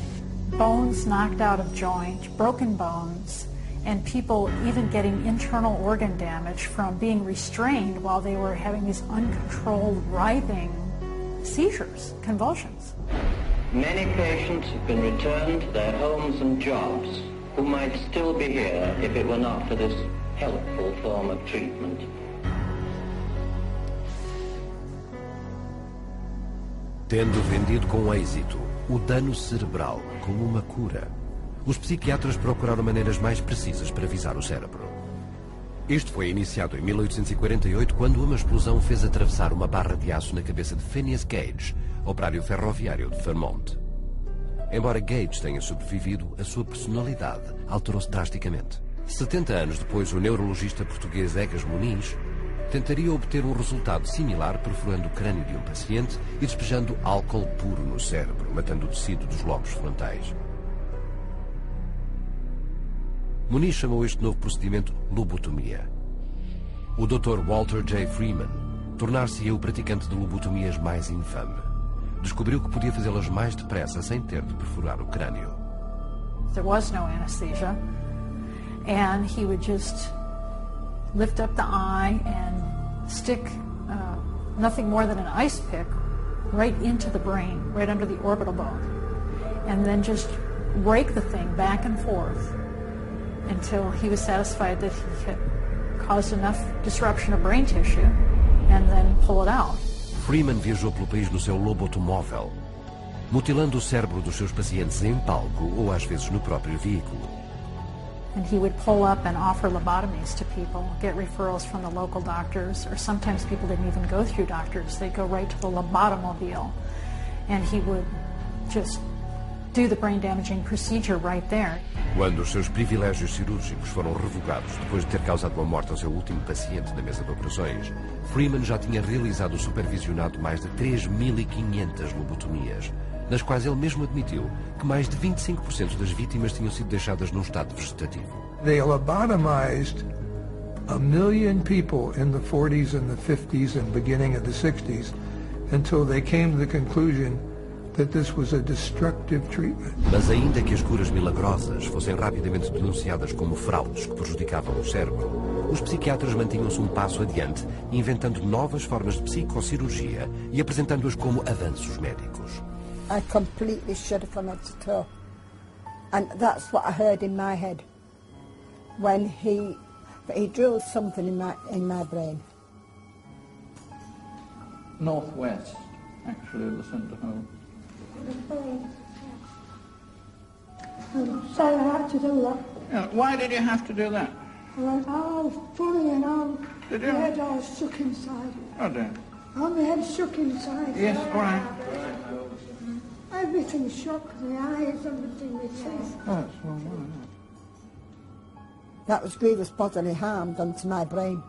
bones knocked out of joint, broken bones, and people even getting internal organ damage from being restrained while they were having these uncontrolled writhing seizures, convulsions. Many patients have been returned to their homes and jobs who might still be here if it were not for this helpful form of treatment. Tendo vendido com êxito o dano cerebral como uma cura, os psiquiatras procuraram maneiras mais precisas para visar o cérebro. Isto foi iniciado em 1848, quando uma explosão fez atravessar uma barra de aço na cabeça de Phineas Gage, operário ferroviário de Vermont. Embora Gage tenha sobrevivido, a sua personalidade alterou-se drasticamente. 70 anos depois, o neurologista português Egas Muniz tentaria obter um resultado similar perfurando o crânio de um paciente e despejando álcool puro no cérebro, matando o tecido dos lobos frontais. Muniz chamou este novo procedimento lobotomia. O Dr. Walter J. Freeman tornar-se-ia o praticante de lobotomias mais infame. Descobriu que podia fazê-las mais depressa sem ter de perfurar o crânio. There was no anesthesia, and he would just lift up the eye and stick nothing more than an ice pick right into the brain, right under the orbital bone, and then just rake the thing back and forth until he was satisfied that he had caused enough disruption of brain tissue, and then pull it out. Freeman viajou pelo país no seu lobotomóvel, mutilando o cérebro dos seus pacientes em palco ou às vezes no próprio veículo. And he would pull up and offer lobotomies to people, get referrals from the local doctors, or sometimes people didn't even go through doctors. They'd go right to the lobotomobile, and he would just do the brain-damaging procedure right there. Quando os seus privilégios cirúrgicos foram revogados depois de ter causado uma morte ao seu último paciente na mesa de operações, Freeman já tinha realizado ou supervisionado mais de 3.500 lobotomias, nas quais ele mesmo admitiu que mais de 25% das vítimas tinham sido deixadas num estado vegetativo. They lobotomized 1 million people in the 40s and the 50s and beginning of the 60s until they came to the conclusion that this was a destructive treatment. Mas ainda que as curas milagrosas fossem rapidamente denunciadas como fraudes que prejudicavam o cérebro, os psiquiatras mantinham-se um passo adiante, inventando novas formas de psicocirurgia e apresentando-as como avanços médicos. I completely shudder from head to toe. And that's what I heard in my head when he drilled something in my brain. Northwest, actually, the centre home. So I had to do that. Yeah, why did you have to do that? I went, oh, funny and all. Did My you? head all shook inside. Oh dear. Oh, my head shook inside. Yes, all right. Everything shook, the eyes, everything, my teeth. Oh, that's well, well. That was grievous bodily harm done to my brain.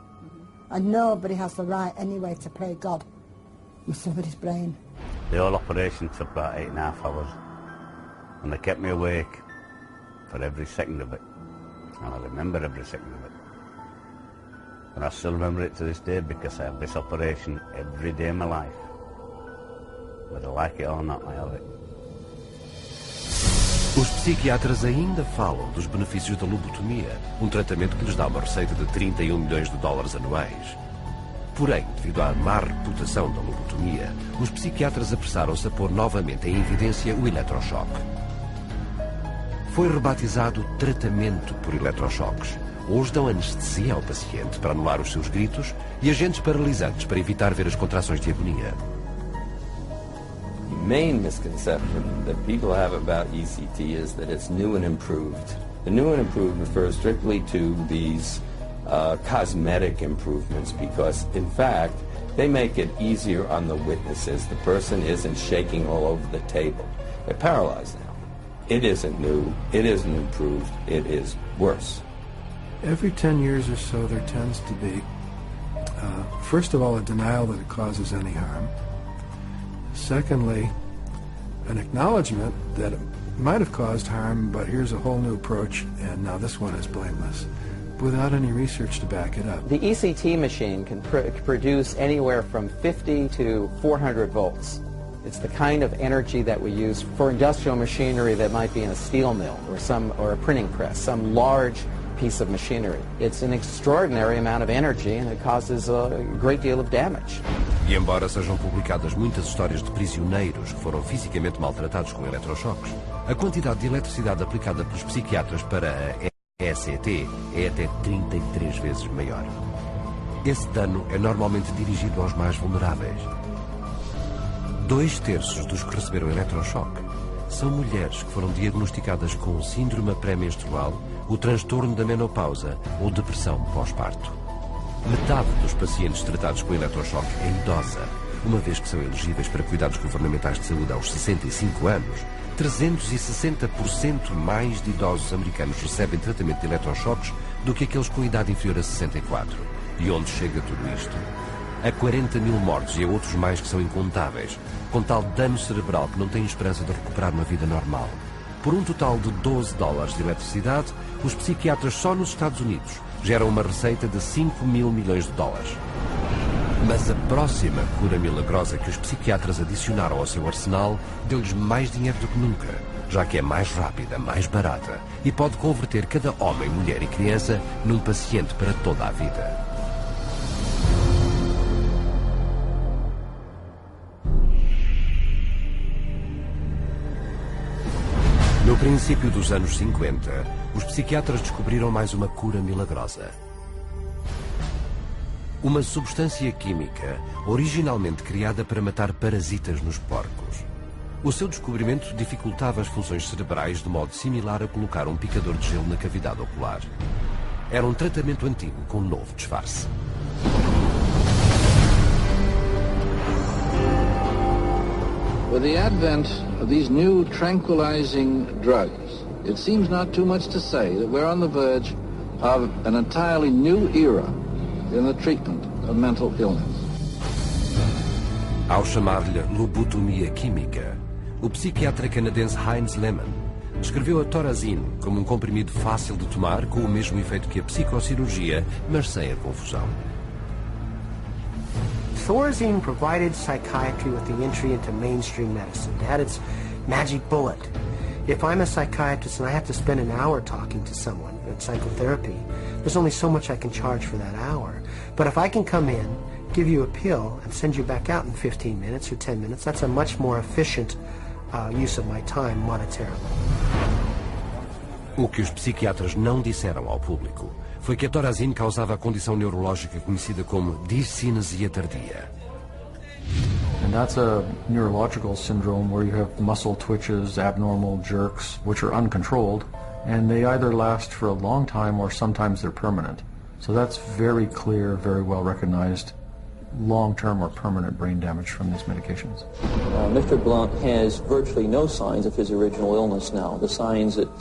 And nobody has the right anyway to play God with somebody's brain. The whole operation took about 8.5 hours, and they kept me awake for every second of it, and I remember every second of it. And I still remember it to this day because I have this operation every day of my life. Whether I like it or not, I have it. Os psiquiatras ainda falam dos benefícios da lobotomia, um tratamento que lhes dá uma receita de 31 milhões de dólares anuais. Porém, devido à má reputação da lobotomia, os psiquiatras apressaram-se a pôr novamente em evidência o eletrochoque. Foi rebatizado tratamento por eletrochoques. Hoje dão anestesia ao paciente para anular os seus gritos e agentes paralisantes para evitar ver as contrações de agonia. The main misconception that people have about ECT is that it's new and improved. The new and improved refers strictly to these cosmetic improvements because, in fact, they make it easier on the witnesses. The person isn't shaking all over the table. They're paralyzed now. It isn't new. It isn't improved. It is worse. Every 10 years or so, there tends to be, first of all, a denial that it causes any harm. Secondly, an acknowledgement that it might have caused harm, but here's a whole new approach, and now this one is blameless, without any research to back it up. The ECT machine can produce anywhere from 50 to 400 volts. It's the kind of energy that we use for industrial machinery that might be in a steel mill or a printing press, some large piece of machinery. It's an extraordinary amount of energy and it causes a great deal of damage. E embora sejam publicadas muitas histórias de prisioneiros que foram fisicamente maltratados com eletrochoques, a quantidade de eletricidade aplicada pelos psiquiatras para a ECT é até 33 vezes maior. Esse dano é normalmente dirigido aos mais vulneráveis. 2/3 dos que receberam eletrochoque são mulheres que foram diagnosticadas com síndrome pré-menstrual, o transtorno da menopausa ou depressão pós-parto. Metade dos pacientes tratados com eletrochoque é idosa, uma vez que são elegíveis para cuidados governamentais de saúde aos 65 anos. 360% mais de idosos americanos recebem tratamento de eletrochoques do que aqueles com idade inferior a 64. E onde chega tudo isto? Há 40 mil mortos e há outros mais que são incontáveis, com tal dano cerebral que não têm esperança de recuperar uma vida normal. Por um total de $12 de eletricidade, os psiquiatras só nos Estados Unidos geram uma receita de 5 mil milhões de dólares. Mas a próxima cura milagrosa que os psiquiatras adicionaram ao seu arsenal deu-lhes mais dinheiro do que nunca, já que é mais rápida, mais barata e pode converter cada homem, mulher e criança num paciente para toda a vida. No princípio dos anos 50, os psiquiatras descobriram mais uma cura milagrosa. Uma substância química originalmente criada para matar parasitas nos porcos. O seu descobrimento dificultava as funções cerebrais de modo similar a colocar um picador de gelo na cavidade ocular. Era um tratamento antigo com um novo disfarce. With the advent of these new tranquilizing drugs, it seems not too much to say that we're on the verge of an entirely new era in the treatment of mental illness. Ao chamar-lhe lobotomia química, o psiquiatra canadense Heinz Lehmann descreveu a Thorazine como um comprimido fácil de tomar com o mesmo efeito que a psicocirurgia, mas sem a confusão. Thorazine provided psychiatry with the entry into mainstream medicine. It had its magic bullet. If I'm a psychiatrist and I have to spend an hour talking to someone in psychotherapy, there's only so much I can charge for that hour. But if I can come in, give you a pill, and send you back out in 15 minutes or 10 minutes, that's a much more efficient use of my time monetarily. O que os psiquiatras não disseram ao público foi que a Thorazine causava a condição neurológica conhecida como discinesia tardia. And that's a neurological syndrome where you have muscle twitches, abnormal jerks, which are uncontrolled, and they either last for a long time or sometimes they're permanent. So that's very clear, very well recognized long-term or permanent brain damage from these medications. Mr. Blount has virtually no signs of his original illness now. The signs that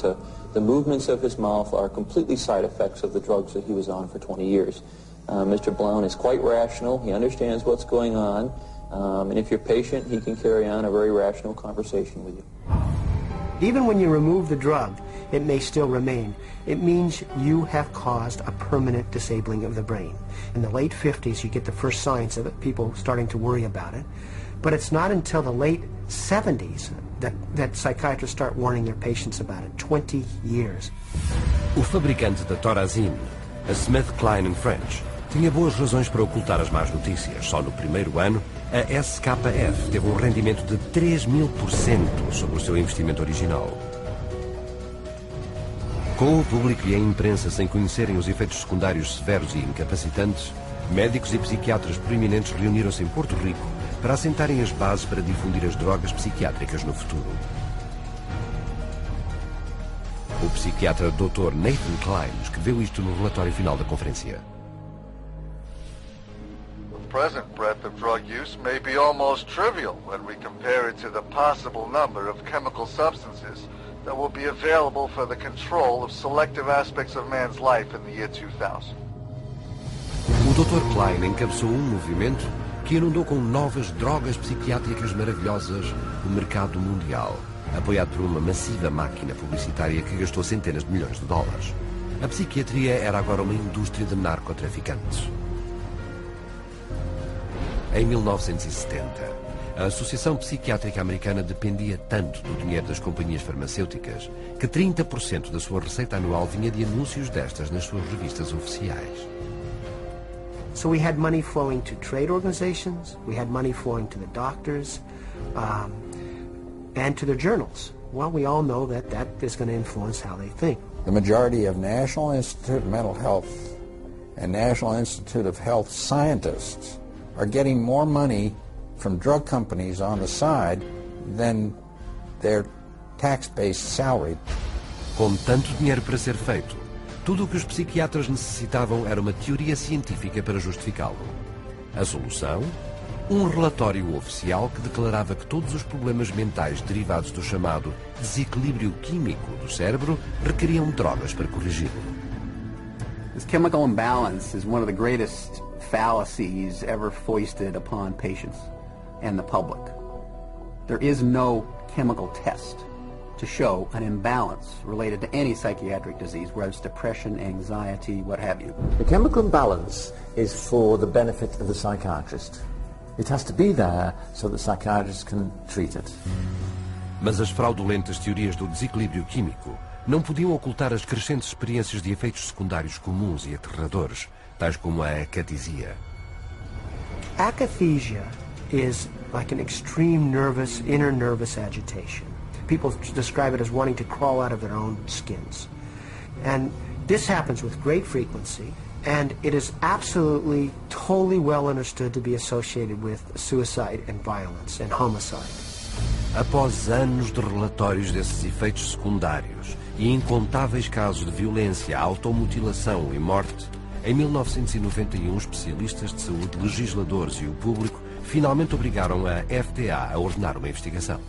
the movements of his mouth are completely side effects of the drugs that he was on for 20 years. Mr. Blount is quite rational. He understands what's going on. And if you're patient, he can carry on a very rational conversation with you. Even when you remove the drug, it may still remain. It means you have caused a permanent disabling of the brain. In the late 50s, you get the first signs of it, people starting to worry about it. But it's not until the late 70s that psychiatrists start warning their patients about it. 20 years. O fabricante da Thorazine, a SmithKline French, tinha boas razões para ocultar as más notícias. Só no primeiro ano, a SKF teve um rendimento de 3.000% sobre o seu investimento original. Com o público e a imprensa sem conhecerem os efeitos secundários severos e incapacitantes, médicos e psiquiatras proeminentes reuniram-se em Porto Rico para assentarem as bases para difundir as drogas psiquiátricas no futuro. O psiquiatra Dr. Nathan Klein escreveu isto no relatório final da conferência. The present breadth of drug use may be almost trivial when we compare it to the possible number of chemical substances that will be available for the control of selective aspects of man's life in the year 2000. O Dr. Klein encabeçou um movimento que inundou com novas drogas psiquiátricas maravilhosas o mercado mundial, apoiado por uma massiva máquina publicitária que gastou centenas de milhões de dólares. A psiquiatria era agora uma indústria de narcotraficantes. Em 1970, a Associação Psiquiátrica Americana dependia tanto do dinheiro das companhias farmacêuticas que 30% da sua receita anual vinha de anúncios destas nas suas revistas oficiais. So we had money flowing to trade organizations, we had money flowing to the doctors, and to their journals. Well, we all know that that is going to influence how they think. The majority of National Institute of Mental Health and National Institute of Health scientists are getting more money from drug companies on the side than their tax-based salary. Com tanto dinheiro para ser feito, tudo o que os psiquiatras necessitavam era uma teoria científica para justificá-lo. A solução? Um relatório oficial que declarava que todos os problemas mentais derivados do chamado desequilíbrio químico do cérebro requeriam drogas para corrigi-lo. This chemical imbalance is one of the greatest fallacies ever foisted upon patients and the public. There is no chemical test to show an imbalance related to any psychiatric disease, whether it's depression, anxiety, what have you. The chemical imbalance is for the benefit of the psychiatrist. It has to be there so that psychiatrists can treat it. Mas as fraudulentas teorias do desequilíbrio químico não podiam ocultar as crescentes experiências de efeitos secundários comuns e aterradores, tais como a acatesia. Akathisia is like an extreme inner nervous agitation. People describe it as wanting to crawl out of their own skins. And this happens with great frequency, and it is absolutely, totally well understood to be associated with suicide and violence and homicide. Após anos de relatórios desses efeitos secundários e incontáveis casos de violência, automutilação e morte, em 1991 especialistas de saúde, legisladores e o público finalmente obrigaram a FDA a ordenar uma investigação.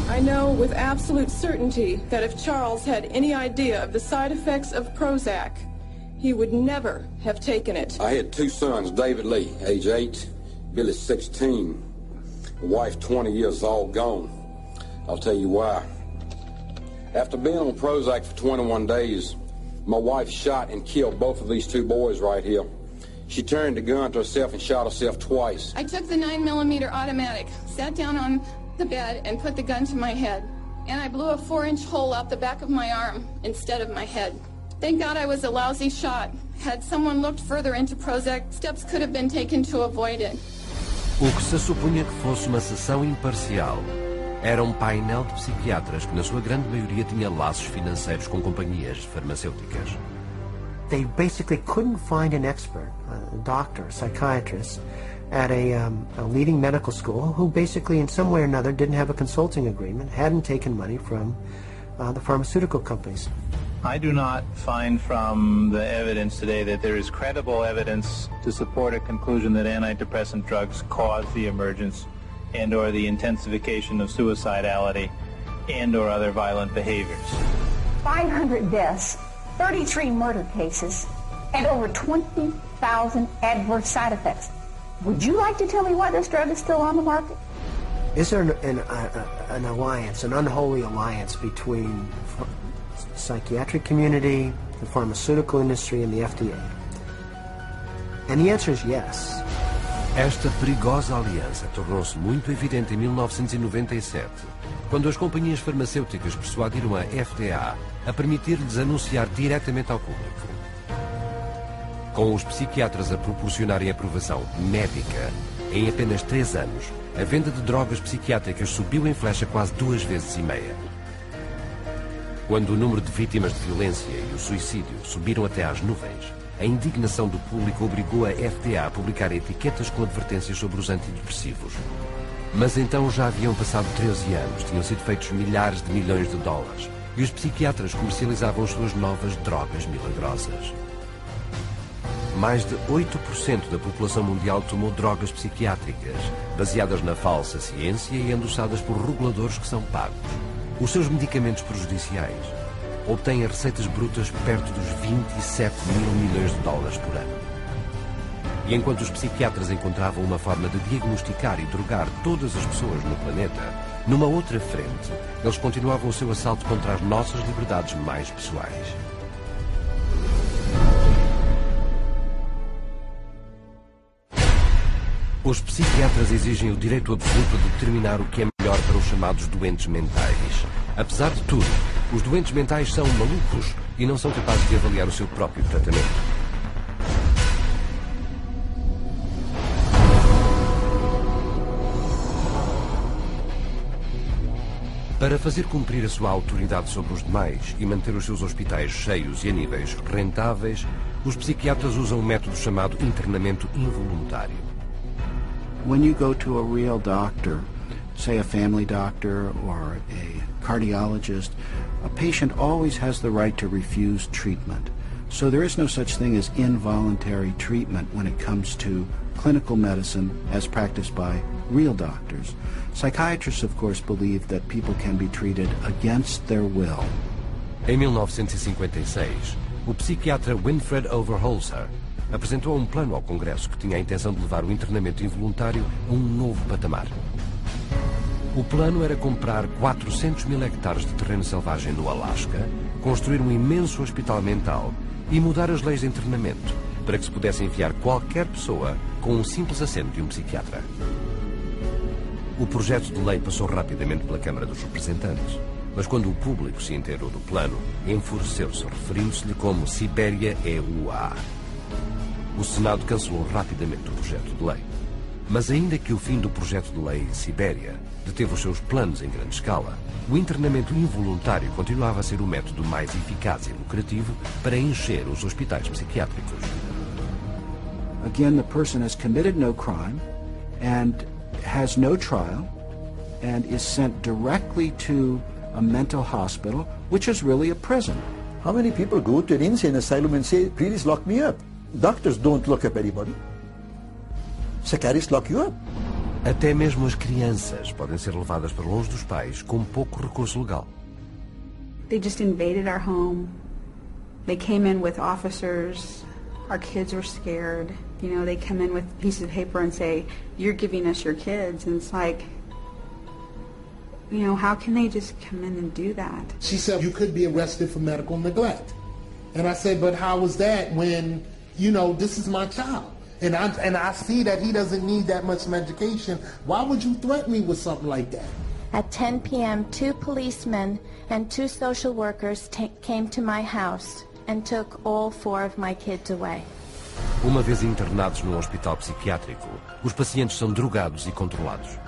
I know with absolute certainty that if Charles had any idea of the side effects of Prozac, he would never have taken it. I had two sons, David Lee, age 8, Billy 16, a wife 20 years, all gone. I'll tell you why. After being on Prozac for 21 days, my wife shot and killed both of these two boys right here. She turned the gun to herself and shot herself twice. I took the 9mm automatic, sat down on the bed and put the gun to my head. And I blew a 4-inch hole out the back of my arm instead of my head. Thank God I was a lousy shot. Had someone looked further into Prozac, steps could have been taken to avoid it. O que se supunha que fosse uma sessão imparcial era um painel de psiquiatras que, na sua grande maioria, tinha laços financeiros com companhias farmacêuticas. They basically couldn't find an expert, a doctor, a psychiatrist, at a leading medical school who basically in some way or another didn't have a consulting agreement, hadn't taken money from the pharmaceutical companies. I do not find from the evidence today that there is credible evidence to support a conclusion that antidepressant drugs cause the emergence and or the intensification of suicidality and or other violent behaviors. 500 deaths, 33 murder cases, and over 20,000 adverse side effects. Would you like to tell me why this drug is still on the market? Is there an alliance, an unholy alliance between the psychiatric community, the pharmaceutical industry, and the FDA? And the answer is yes. Esta perigosa aliança tornou-se muito evidente em 1997, quando as companhias farmacêuticas persuadiram a FDA a permitir-lhes anunciar diretamente ao público. Com os psiquiatras a proporcionarem aprovação médica, em apenas 3 anos, a venda de drogas psiquiátricas subiu em flecha quase 2,5 vezes. Quando o número de vítimas de violência e o suicídio subiram até às nuvens, a indignação do público obrigou a FDA a publicar etiquetas com advertências sobre os antidepressivos. Mas então já haviam passado 13 anos, tinham sido feitos milhares de milhões de dólares e os psiquiatras comercializavam as suas novas drogas milagrosas. Mais de 8% da população mundial tomou drogas psiquiátricas, baseadas na falsa ciência e endossadas por reguladores que são pagos. Os seus medicamentos prejudiciais obtêm receitas brutas perto dos 27 mil milhões de dólares por ano. E enquanto os psiquiatras encontravam uma forma de diagnosticar e drogar todas as pessoas no planeta, numa outra frente, eles continuavam o seu assalto contra as nossas liberdades mais pessoais. Os psiquiatras exigem o direito absoluto de determinar o que é melhor para os chamados doentes mentais. Apesar de tudo, os doentes mentais são malucos e não são capazes de avaliar o seu próprio tratamento. Para fazer cumprir a sua autoridade sobre os demais e manter os seus hospitais cheios e a níveis rentáveis, os psiquiatras usam um método chamado internamento involuntário. When you go to a real doctor, say a family doctor or a cardiologist, a patient always has the right to refuse treatment. So there is no such thing as involuntary treatment when it comes to clinical medicine as practiced by real doctors. Psychiatrists, of course, believe that people can be treated against their will. Em 1956, o psiquiatra Winfred Overholser apresentou um plano ao Congresso que tinha a intenção de levar o internamento involuntário a um novo patamar. O plano era comprar 400 mil hectares de terreno selvagem no Alasca, construir um imenso hospital mental e mudar as leis de internamento para que se pudesse enviar qualquer pessoa com um simples assento de um psiquiatra. O projeto de lei passou rapidamente pela Câmara dos Representantes, mas quando o público se inteirou do plano, enfureceu-se referindo-se-lhe como Sibéria EUA. O Senado cancelou rapidamente o projeto de lei. Mas ainda que o fim do projeto de lei em Sibéria deteve os seus planos em grande escala, o internamento involuntário continuava a ser o método mais eficaz e lucrativo para encher os hospitais psiquiátricos. Again, the person has committed no crime and has no trial and is sent directly to a mental hospital, which is really a prison. How many people go to an insane asylum and say, please lock me up? Doctors don't lock up anybody. Psychiatrists lock you up. Até mesmo as crianças podem ser levadas para longe dos pais com pouco recurso legal. They just invaded our home. They came in with officers. Our kids were scared. You know, they come in with pieces of paper and say, you're giving us your kids. And it's like, you know, how can they just come in and do that? She said, you could be arrested for medical neglect. And I said, but how was that when, you know, this is my child? And I see that he doesn't need that much medication. Why would you threaten me with something like that? At 10 p.m., 2 policemen and 2 social workers came to my house and took all 4 of my kids away. Uma vez internados num hospital psiquiátrico, os pacientes são drogados e controlados.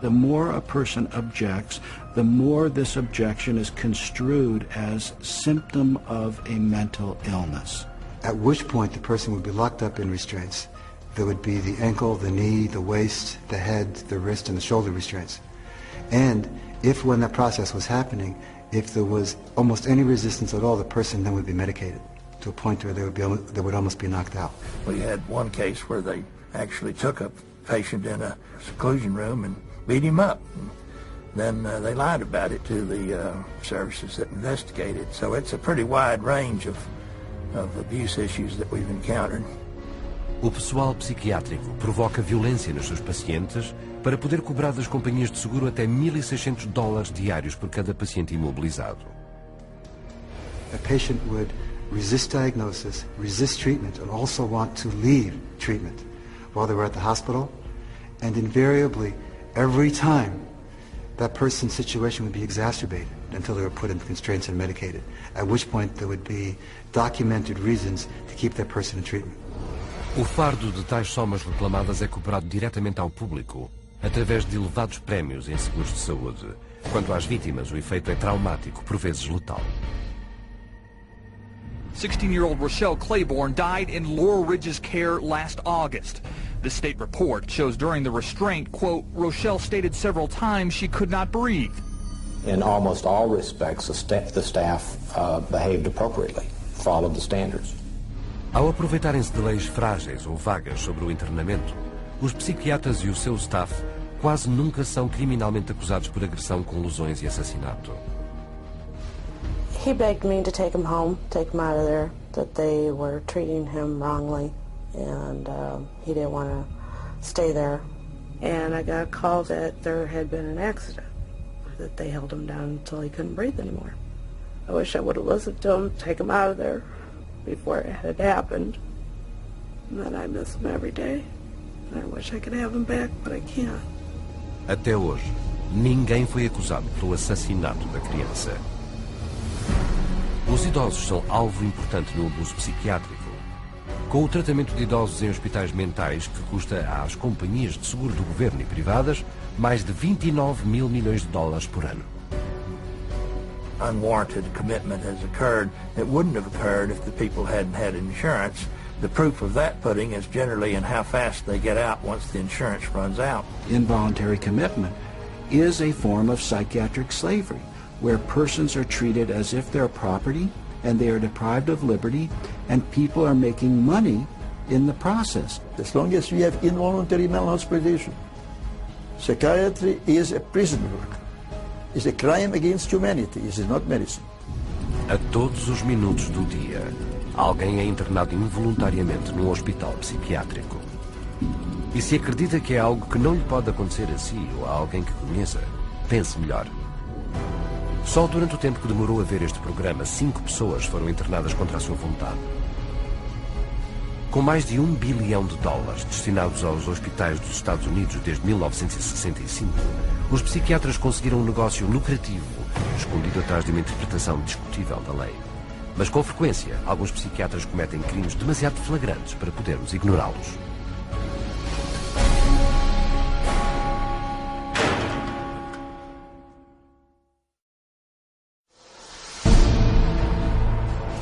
The more a person objects, the more this objection is construed as symptom of a mental illness. At which point the person would be locked up in restraints. There would be the ankle, the knee, the waist, the head, the wrist, and the shoulder restraints. And if when that process was happening, if there was almost any resistance at all, the person then would be medicated to a point where they would almost be knocked out. We had one case where they actually took a patient in a seclusion room and beat him up. And then they lied about it to the services that investigated. So it's a pretty wide range of abuse issues that we've encountered. O pessoal psiquiátrico provoca violência nos seus pacientes para poder cobrar das companhias de seguro até $1.600 diários por cada paciente imobilizado. A patient would resist diagnosis, resist treatment, and also want to leave treatment while they were at the hospital. And invariably, every time, that person's situation would be exacerbated until they were put in constraints and medicated, at which point there would be documented reasons to keep that person in treatment. O fardo de tais somas reclamadas é cobrado diretamente ao público, através de elevados prémios em seguros de saúde. Quanto às vítimas, o efeito é traumático, por vezes letal. 16-year-old Rochelle Claiborne died in Laurel Ridge's care last August. The state report shows during the restraint, quote, Rochelle stated several times she could not breathe. In almost all respects, the staff behaved appropriately, followed the standards. Ao aproveitarem-se de leis frágeis ou vagas sobre o internamento, os psiquiatras e o seu staff quase nunca são criminalmente acusados por agressão com lesões e assassinato. He begged me to take him home, take him out of there, that they were treating him wrongly, and he didn't want to stay there. And I got a call that there had been an accident, that they held him down until he couldn't breathe anymore. I wish I would have listened to him, take him out of there before it had happened. And then I miss him every day. And I wish I could have him back, but I can't. Até hoje, ninguém foi acusado pelo assassinato da criança. Os idosos são alvo importante no abuso psiquiátrico. Com o tratamento de idosos em hospitais mentais, que custa às companhias de seguro do governo e privadas mais de $29 mil milhões por ano. Unwarranted commitment has occurred that wouldn't have occurred if the people hadn't had insurance. The proof of that pudding is generally in how fast they get out once the insurance runs out. Involuntary commitment is a form of psychiatric slavery, where persons are treated as if they're property and they are deprived of liberty, and people are making money in the process. As long as we have involuntary mental hospitalization, psychiatry is a prison work. It's a crime against humanity. It is not medicine. A todos os minutos do dia, alguém é internado involuntariamente num hospital psiquiátrico. E se acredita que é algo que não lhe pode acontecer a si ou a alguém que conheça, pense melhor. Só durante o tempo que demorou a ver este programa, 5 pessoas foram internadas contra a sua vontade. Com mais de $1 bilhão destinados aos hospitais dos Estados Unidos desde 1965, os psiquiatras conseguiram um negócio lucrativo, escondido atrás de uma interpretação discutível da lei. Mas com frequência, alguns psiquiatras cometem crimes demasiado flagrantes para podermos ignorá-los.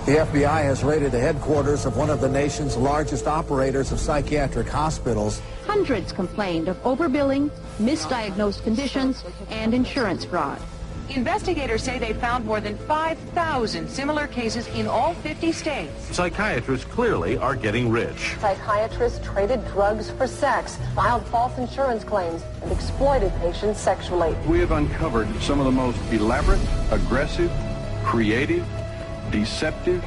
The FBI has raided the headquarters of one of the nation's largest operators of psychiatric hospitals. Hundreds complained of overbilling, misdiagnosed conditions, and insurance fraud. Investigators say they found more than 5,000 similar cases in all 50 states. Psychiatrists clearly are getting rich. Psychiatrists traded drugs for sex, filed false insurance claims, and exploited patients sexually. We have uncovered some of the most elaborate, aggressive, creative, deceptive,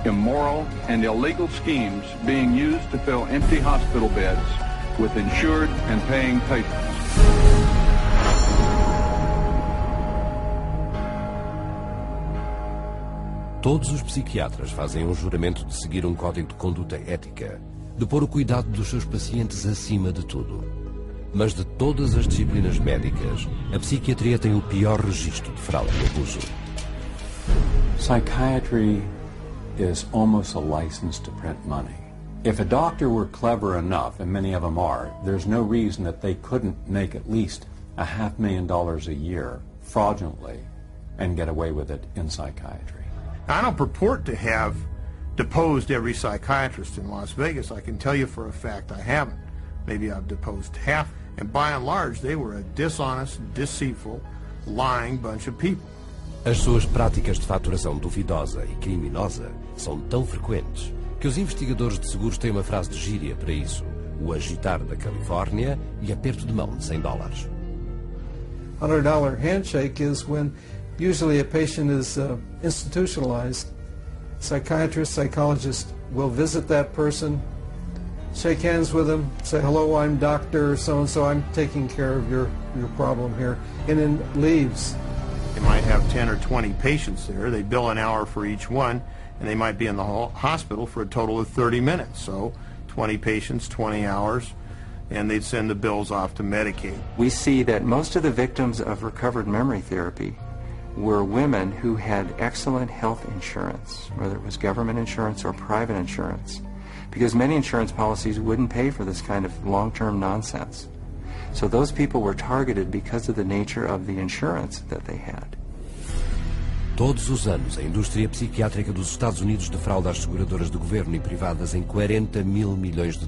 immoral, and illegal schemes being used to fill empty hospital beds with insured and paying patients. Todos os psiquiatras fazem um juramento de seguir um código de conduta ética, de pôr o cuidado dos seus pacientes acima de tudo. Mas de todas as disciplinas médicas, a psiquiatria tem o pior registro de fraude e abuso. Psychiatry is almost a license to print money. If a doctor were clever enough, and many of them are, there's no reason that they couldn't make at least $500,000 a year fraudulently and get away with it in psychiatry. I don't purport to have deposed every psychiatrist in Las Vegas. I can tell you for a fact I haven't. Maybe I've deposed half, and by and large they were a dishonest, deceitful, lying bunch of people. As suas práticas de faturação duvidosa e criminosa são tão frequentes que os investigadores de seguros têm uma frase de gíria para isso: o agitar da Califórnia e aperto de mão de $100. $100 handshake is when usually a patient is institutionalized. Psychiatrist, psychologist will visit that person, shake hands with them, say, hello, I'm Dr. So-and-so, I'm taking care of your problem here, and then leaves. They might have 10 or 20 patients there. They bill an hour for each one, and they might be in the hospital for a total of 30 minutes. So 20 patients, 20 hours, and they'd send the bills off to Medicaid. We see that most of the victims of recovered memory therapy were women who had excellent health insurance, whether it was government insurance or private insurance, because many insurance policies wouldn't pay for this kind of long-term nonsense. So those people were targeted because of the nature of the insurance that they had. Todos os anos, a indústria psiquiátrica dos Estados Unidos defrauda as seguradoras de governo e privadas em $40 mil milhões,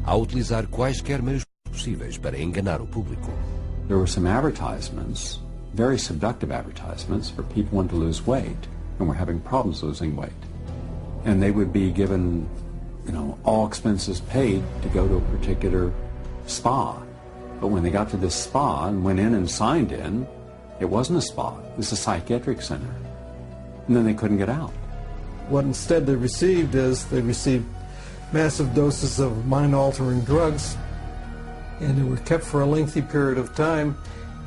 ao utilizar quaisquer meios possíveis para enganar o público. There were some advertisements, very seductive advertisements, for people wanting to lose weight and were having problems losing weight. And they would be given, all expenses paid to go to a particular spa. But when they got to this spa and went in and signed in, it wasn't a spa, it was a psychiatric center. And then they couldn't get out. What instead they received massive doses of mind-altering drugs, and they were kept for a lengthy period of time,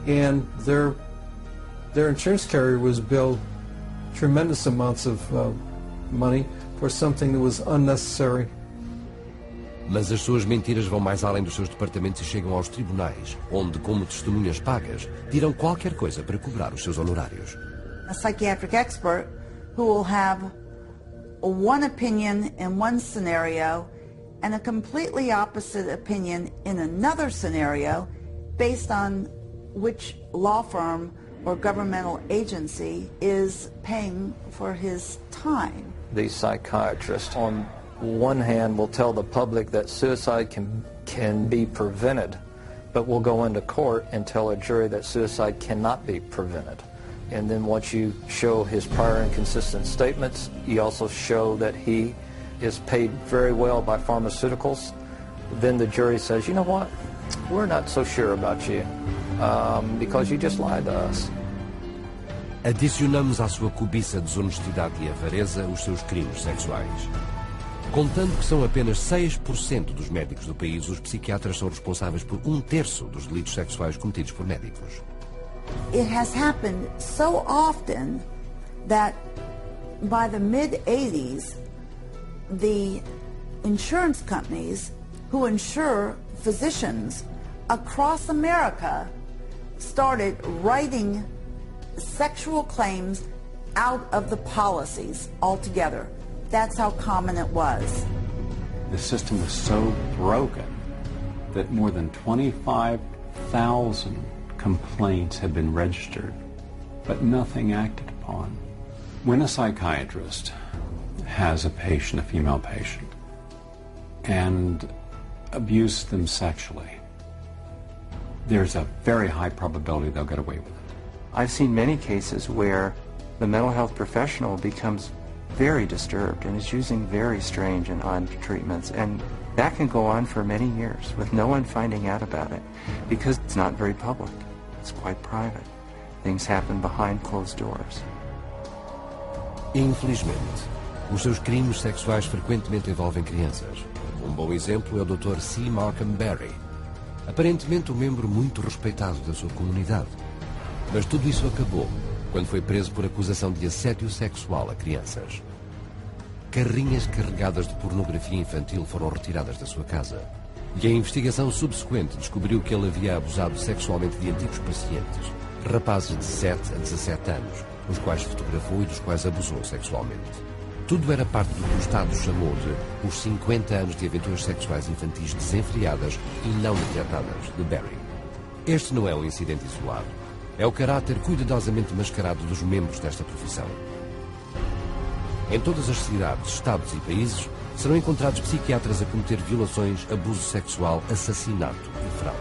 and their insurance carrier was billed tremendous amounts of money for something that was unnecessary. Mas as suas mentiras vão mais além dos seus departamentos e chegam aos tribunais, onde, como testemunhas pagas, dirão qualquer coisa para cobrar os seus honorários. A psychiatric expert who will have one opinion in one scenario and a completely opposite opinion in another scenario based on which law firm or governmental agency is paying for his time. The psychiatrist, on one hand, will tell the public that suicide can be prevented, but will go into court and tell a jury that suicide cannot be prevented. And then once you show his prior inconsistent statements, you also show that he is paid very well by pharmaceuticals, then the jury says, you know what, we're not so sure about you because you just lied to us. Adicionamos à sua cobiça, desonestidade e avareza os seus crimes sexuais. Contando que são apenas 6% dos médicos do país, os psiquiatras são responsáveis por 1/3 dos delitos sexuais cometidos por médicos. It has happened so often that by the mid-80s, the insurance companies who insure physicians across America started writing sexual claims out of the policies altogether. That's how common it was. The system was so broken that more than 25,000 complaints had been registered, but nothing acted upon. When a psychiatrist has a patient, a female patient, and abused them sexually, there's a very high probability they'll get away with it. I've seen many cases where the mental health professional becomes very disturbed and is using very strange and odd treatments, and that can go on for many years with no one finding out about it because it's not very public. It's quite private. Things happen behind closed doors. Infelizmente, os seus crimes sexuais frequentemente envolvem crianças. Um bom exemplo é o Dr. C. Markham Barry, aparentemente um membro muito respeitado da sua comunidade. Mas tudo isso acabou quando foi preso por acusação de assédio sexual a crianças. Carrinhas carregadas de pornografia infantil foram retiradas da sua casa. E a investigação subsequente descobriu que ele havia abusado sexualmente de antigos pacientes, rapazes de 7 a 17 anos, os quais fotografou e dos quais abusou sexualmente. Tudo era parte do que o Estado chamou de os 50 anos de aventuras sexuais infantis desenfreadas e não detectadas de Barry. Este não é um incidente isolado. É o caráter cuidadosamente mascarado dos membros desta profissão. Em todas as cidades, estados e países serão encontrados psiquiatras a cometer violações, abuso sexual, assassinato e fraude.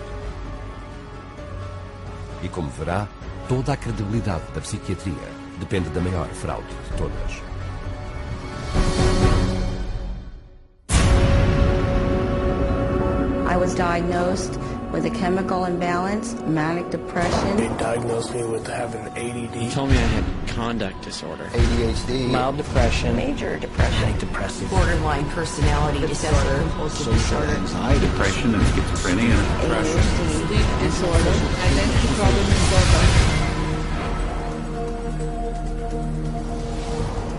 E como verá, toda a credibilidade da psiquiatria depende da maior fraude de todas. I was diagnosed with a chemical imbalance, manic depression. They diagnosed me with having ADD. They told me I had conduct disorder. ADHD. Mild depression. Major depression. Manic depressive. Borderline personality disorder. Compulsive disorder. Anxiety. Depression and schizophrenia and depression. Sleep disorder. Identity problem disorder.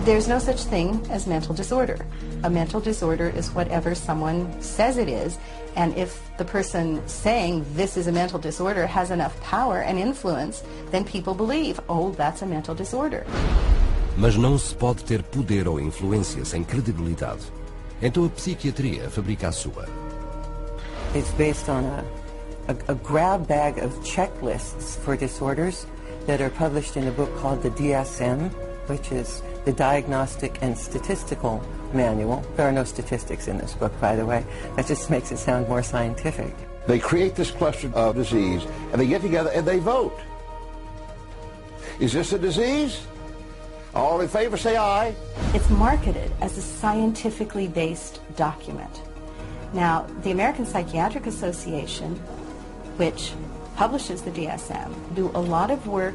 There's no such thing as mental disorder. A mental disorder is whatever someone says it is, and if the person saying this is a mental disorder has enough power and influence, then people believe, oh, that's a mental disorder. Mas não se pode ter poder ou influência sem credibilidade. Então a psiquiatria fabrica a sua. It's based on a grab bag of checklists for disorders that are published in a book called the DSM, which is the Diagnostic and Statistical Manual. There are no statistics in this book, by the way. That just makes it sound more scientific. They create this cluster of disease, and they get together and they vote. Is this a disease? All in favor, say aye. It's marketed as a scientifically based document. Now, the American Psychiatric Association, which publishes the DSM, do a lot of work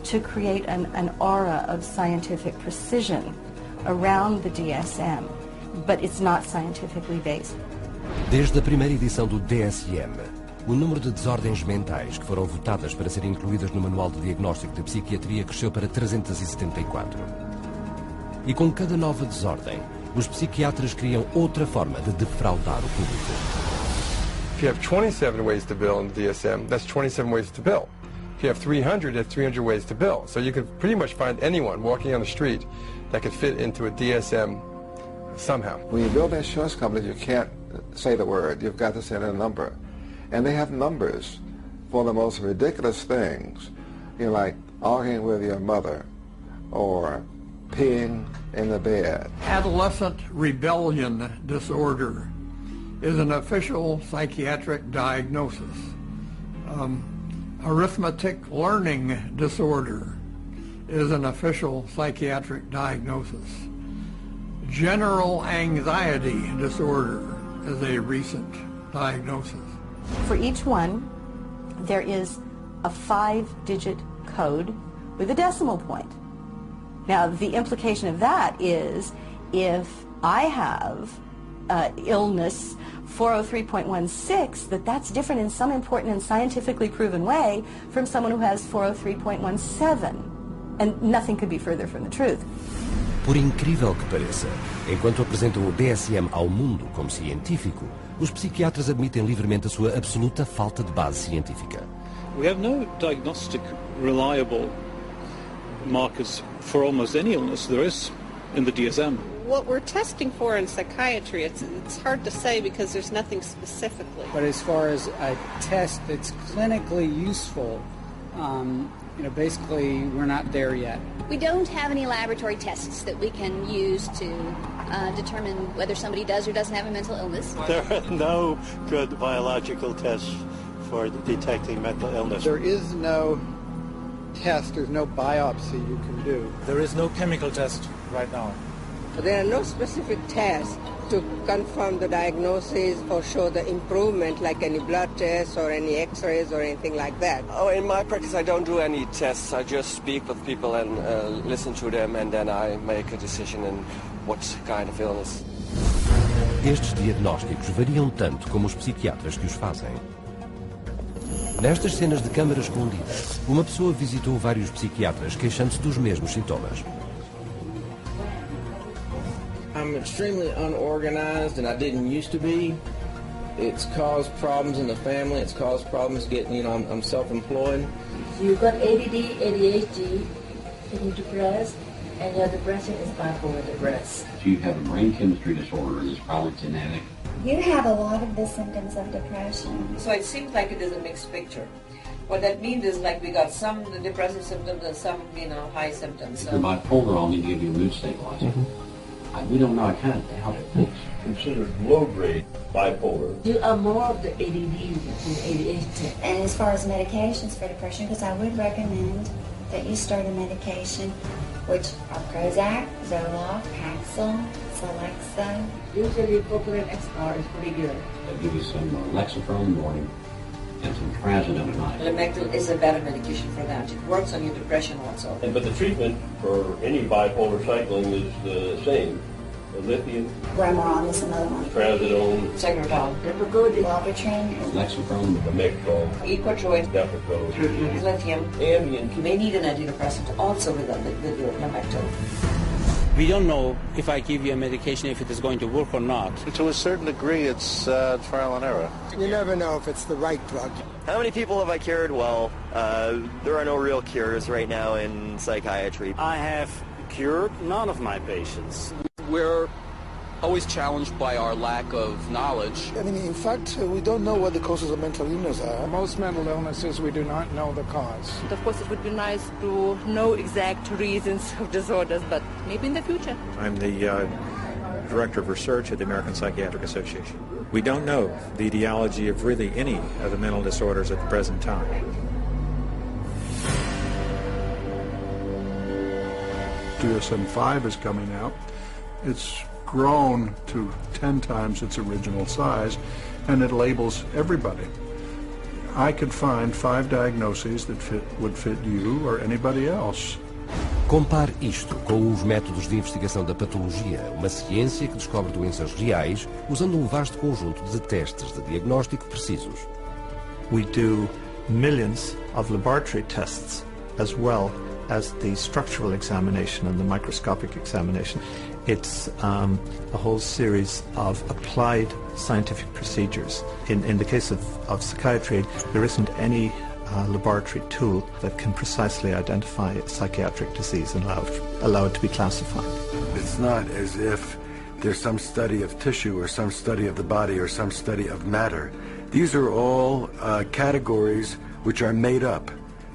to create an aura of scientific precision around the DSM, but it's not scientifically based. Desde a primeira edição do DSM, o número de desordens mentais que foram votadas para serem incluídas no Manual de Diagnóstico de Psiquiatria cresceu para 374. E com cada nova desordem, os psiquiatras criam outra forma de defraudar o público. If you have 27 ways to bill in the DSM, that's 27 ways to bill. If you have 300, that's 300 ways to bill. So you could pretty much find anyone walking on the street that could fit into a DSM somehow. When you build insurance companies, you can't say the word. You've got to say a number. And they have numbers for the most ridiculous things. You know, like arguing with your mother or peeing in the bed. Adolescent rebellion disorder is an official psychiatric diagnosis. Arithmetic learning disorder is an official psychiatric diagnosis. General anxiety disorder is a recent diagnosis. For each one, there is a 5-digit code with a decimal point. Now, the implication of that is if I have illness 403.16, that's different in some important and scientifically proven way from someone who has 403.17. And nothing could be further from the truth. Por incrível que pareça, enquanto apresentam o DSM ao mundo como científico, os psiquiatras admitem livremente a sua absoluta falta de base científica. We have no diagnostic reliable markers for almost any illness there is in the DSM. What we're testing for in psychiatry, it's hard to say because there's nothing specifically. But as far as a test that's clinically useful, basically we're not there yet. We don't have any laboratory tests that we can use to determine whether somebody does or doesn't have a mental illness. There are no good biological tests for detecting mental illness. There is no test, there's no biopsy you can do. There is no chemical test right now. There are no specific tests to confirm the diagnosis or show the improvement, like any blood tests or any x-rays or anything like that. Oh, in my practice I don't do any tests. I just speak with people and listen to them, and then I make a decision in what kind of illness. Estes diagnósticos variam tanto como os psiquiatras que os fazem. Nestas cenas de câmara escondida, uma pessoa visitou vários psiquiatras queixando-se dos mesmos sintomas. I'm extremely unorganized, and I didn't used to be. It's caused problems in the family. It's caused problems getting, I'm self-employed. You've got ADD, ADHD, you're depressed, and your depression is bipolar depressed. You have a brain chemistry disorder, and it's probably genetic. You have a lot of the symptoms of depression. So it seems like it is a mixed picture. What that means is like we got some depressive symptoms and some, high symptoms. If you're bipolar, I'll need to give you a mood stabilizer. We don't know how to fix. Considered low-grade bipolar. You are more of the ADD than ADHD. And as far as medications for depression, because I would recommend that you start a medication, which are Prozac, Zoloft, Paxil, Celexa. Usually Propylene XR is pretty good. I'll give you some Lexapro in the morning and some Trazodone at night. Lamictal is a better medication for that. It works on your depression also. But the treatment for any bipolar cycling is the same. Lithium, Remeron is another one. Trazodone, Segretol, Depakote, Wellbutrin, Lexapro, Lamictal, Equitroid, Depakote, Lithium, Ambien. You may need an antidepressant also with your Lamictal. We don't know if I give you a medication if it is going to work or not. To a certain degree, it's trial and error. You never know if it's the right drug. How many people have I cured? Well, there are no real cures right now in psychiatry. I have cured none of my patients. We're always challenged by our lack of knowledge. In fact, we don't know what the causes of mental illness are. Most mental illnesses, we do not know the cause. Of course, it would be nice to know exact reasons of disorders, but maybe in the future. I'm the Director of Research at the American Psychiatric Association. We don't know the etiology of really any of the mental disorders at the present time. DSM-5 is coming out. It's grown to 10 times its original size, and it labels everybody. I could find 5 diagnoses that would fit you or anybody else. Compare isto com os métodos de investigação da patologia, uma ciência que descobre doenças reais usando um vasto conjunto de testes de diagnóstico precisos. We do millions of laboratory tests as well as the structural examination and the microscopic examination. It's a whole series of applied scientific procedures. In the case of psychiatry, there isn't any laboratory tool that can precisely identify a psychiatric disease and allow it to be classified. It's not as if there's some study of tissue or some study of the body or some study of matter. These are all categories which are made up.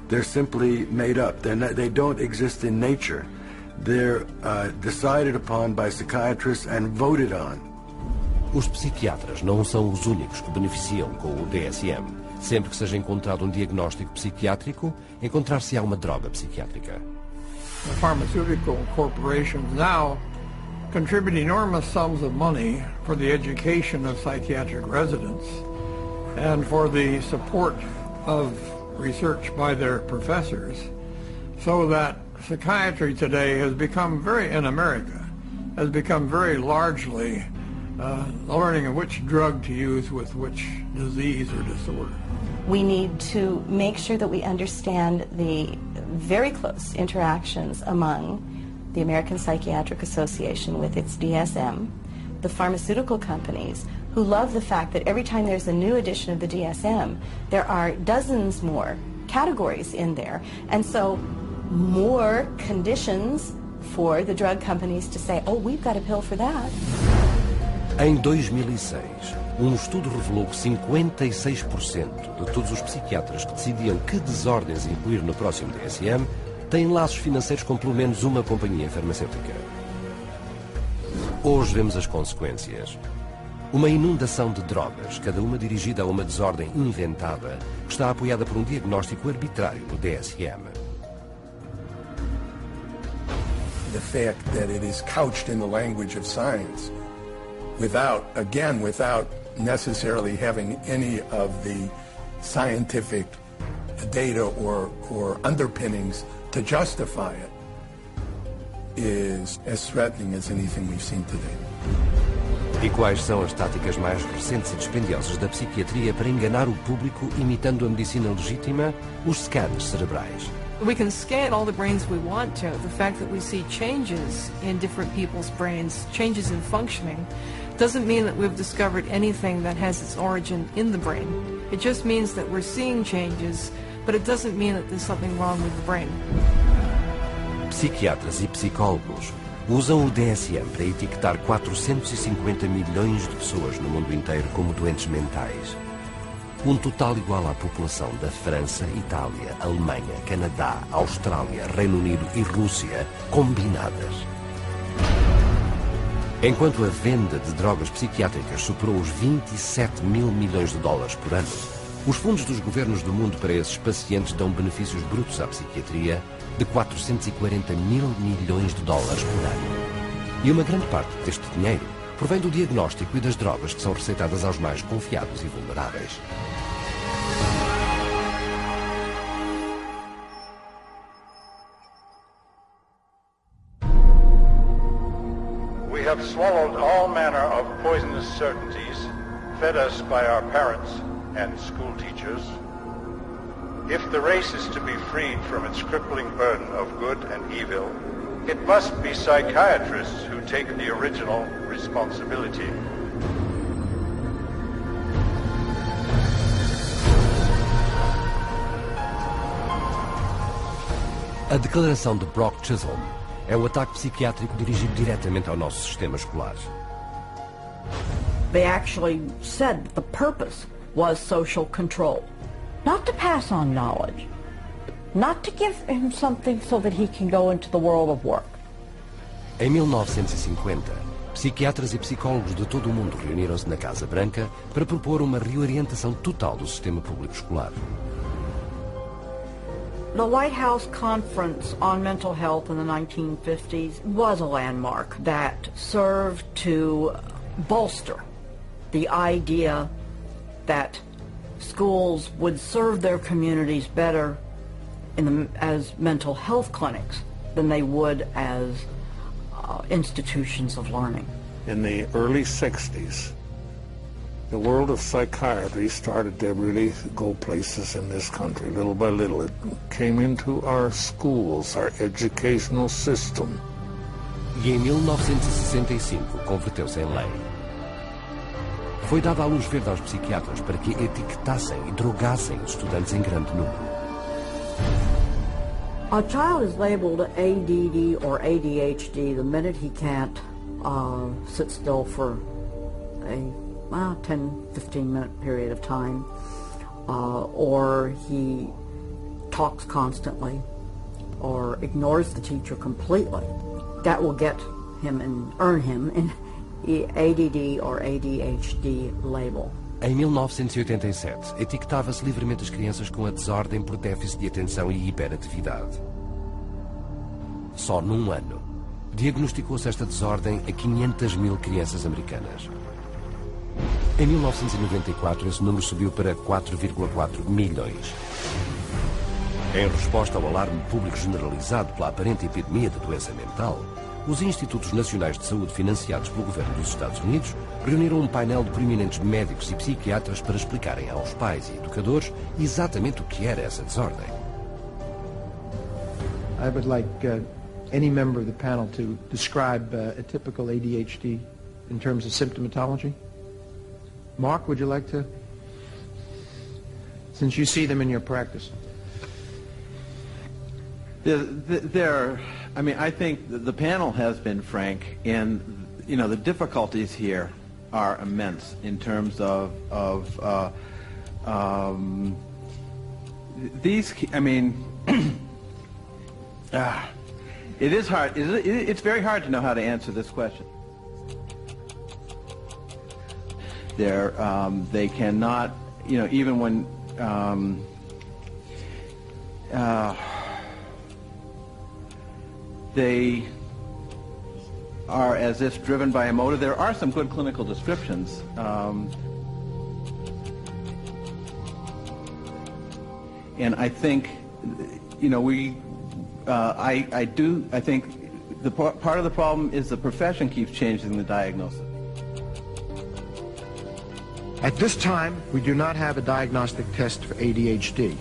They're simply made up. They don't exist in nature. They're decided upon by psychiatrists and voted on. Os psiquiatras não são os únicos que beneficiam com o DSM. Sempre que seja encontrado um diagnóstico psiquiátrico, encontrar-se-á uma droga psiquiátrica. The pharmaceutical corporations now contribute enormous sums of money for the education of psychiatric residents and for the support of research by their professors, so that psychiatry today has become in America, has become very largely learning which drug to use with which disease or disorder. We need to make sure that we understand the very close interactions among the American Psychiatric Association with its DSM, the pharmaceutical companies, who love the fact that every time there's a new edition of the DSM, there are dozens more categories in there, and so more conditions for the drug companies to say, oh, we've got a pill for that. Em 2006, estudo revelou que 56% de todos os psiquiatras que decidiam que desordens incluir no próximo DSM têm laços financeiros com pelo menos uma companhia farmacêutica. Hoje vemos as consequências. Uma inundação de drogas, cada uma dirigida a uma desordem inventada, que está apoiada por um diagnóstico arbitrário no DSM. The fact that it is couched in the language of science, without necessarily having any of the scientific data or underpinnings to justify it, is as threatening as anything we've seen today. E quais são as táticas mais recentes e dispendiosas da psiquiatria para enganar o público imitando a medicina legítima? Os scans cerebrais. We can scan all the brains we want to. The fact that we see changes in different people's brains, changes in functioning, doesn't mean that we've discovered anything that has its origin in the brain. It just means that we're seeing changes, but it doesn't mean that there's something wrong with the brain. Psiquiatras e psicólogos usam o DSM para etiquetar 450 milhões de pessoas no mundo inteiro como doentes mentais. Um total igual à população da França, Itália, Alemanha, Canadá, Austrália, Reino Unido e Rússia combinadas. Enquanto a venda de drogas psiquiátricas superou os 27 mil milhões de dólares por ano, os fundos dos governos do mundo para esses pacientes dão benefícios brutos à psiquiatria de 440 mil milhões de dólares por ano. E uma grande parte deste dinheiro provém do diagnóstico e das drogas que são receitadas aos mais confiados e vulneráveis. We have swallowed all manner of poisonous certainties fed us by our parents and school teachers. If the race is to be freed from its crippling burden of good and evil, it must be psychiatrists who take the original responsibility. A declaração de Brock Chisholm é o ataque psiquiátrico dirigido diretamente ao nosso sistema escolar. They actually said the purpose was social control. Not to pass on knowledge, not to give him something so that he can go into the world of work. Em 1950, psiquiatras e psicólogos de todo o mundo reuniram-se na Casa Branca para propor uma reorientação total do sistema público escolar. The White House Conference on Mental Health in the 1950s was a landmark that served to bolster the idea that schools would serve their communities better as mental health clinics than they would as institutions of learning. In the early 60s, the world of psychiatry started to really go places in this country. Little by little, it came into our schools, our educational system. E em 1965 converteu-se em lei. Foi dada a luz verde aos psiquiatras para que etiquetassem e drogassem os estudantes em grande número. A child is labeled ADD or ADHD the minute he can't sit still for a 10-15 minute period of time, or he talks constantly, or ignores the teacher completely. That will get him and earn him an ADD or ADHD label. Em 1987, etiquetava-se livremente as crianças com a desordem por déficit de atenção e hiperatividade. Só num ano, diagnosticou-se esta desordem a 500 mil crianças americanas. Em 1994, esse número subiu para 4,4 milhões. Em resposta ao alarme público generalizado pela aparente epidemia da doença mental, os Institutos Nacionais de Saúde financiados pelo governo dos Estados Unidos reuniram um painel de proeminentes médicos e psiquiatras para explicarem aos pais e educadores exatamente o que era essa desordem. I would like any member of the panel to describe a typical ADHD in terms of symptomatology. Mark, would you like to? Since you see them in your practice. I think the panel has been frank, and the difficulties here are immense in terms of these. It is hard. It's very hard to know how to answer this question. They cannot, even when they are as if driven by a motive. There are some good clinical descriptions. And I think, I think part of the problem is the profession keeps changing the diagnosis. At this time, we do not have a diagnostic test for ADHD.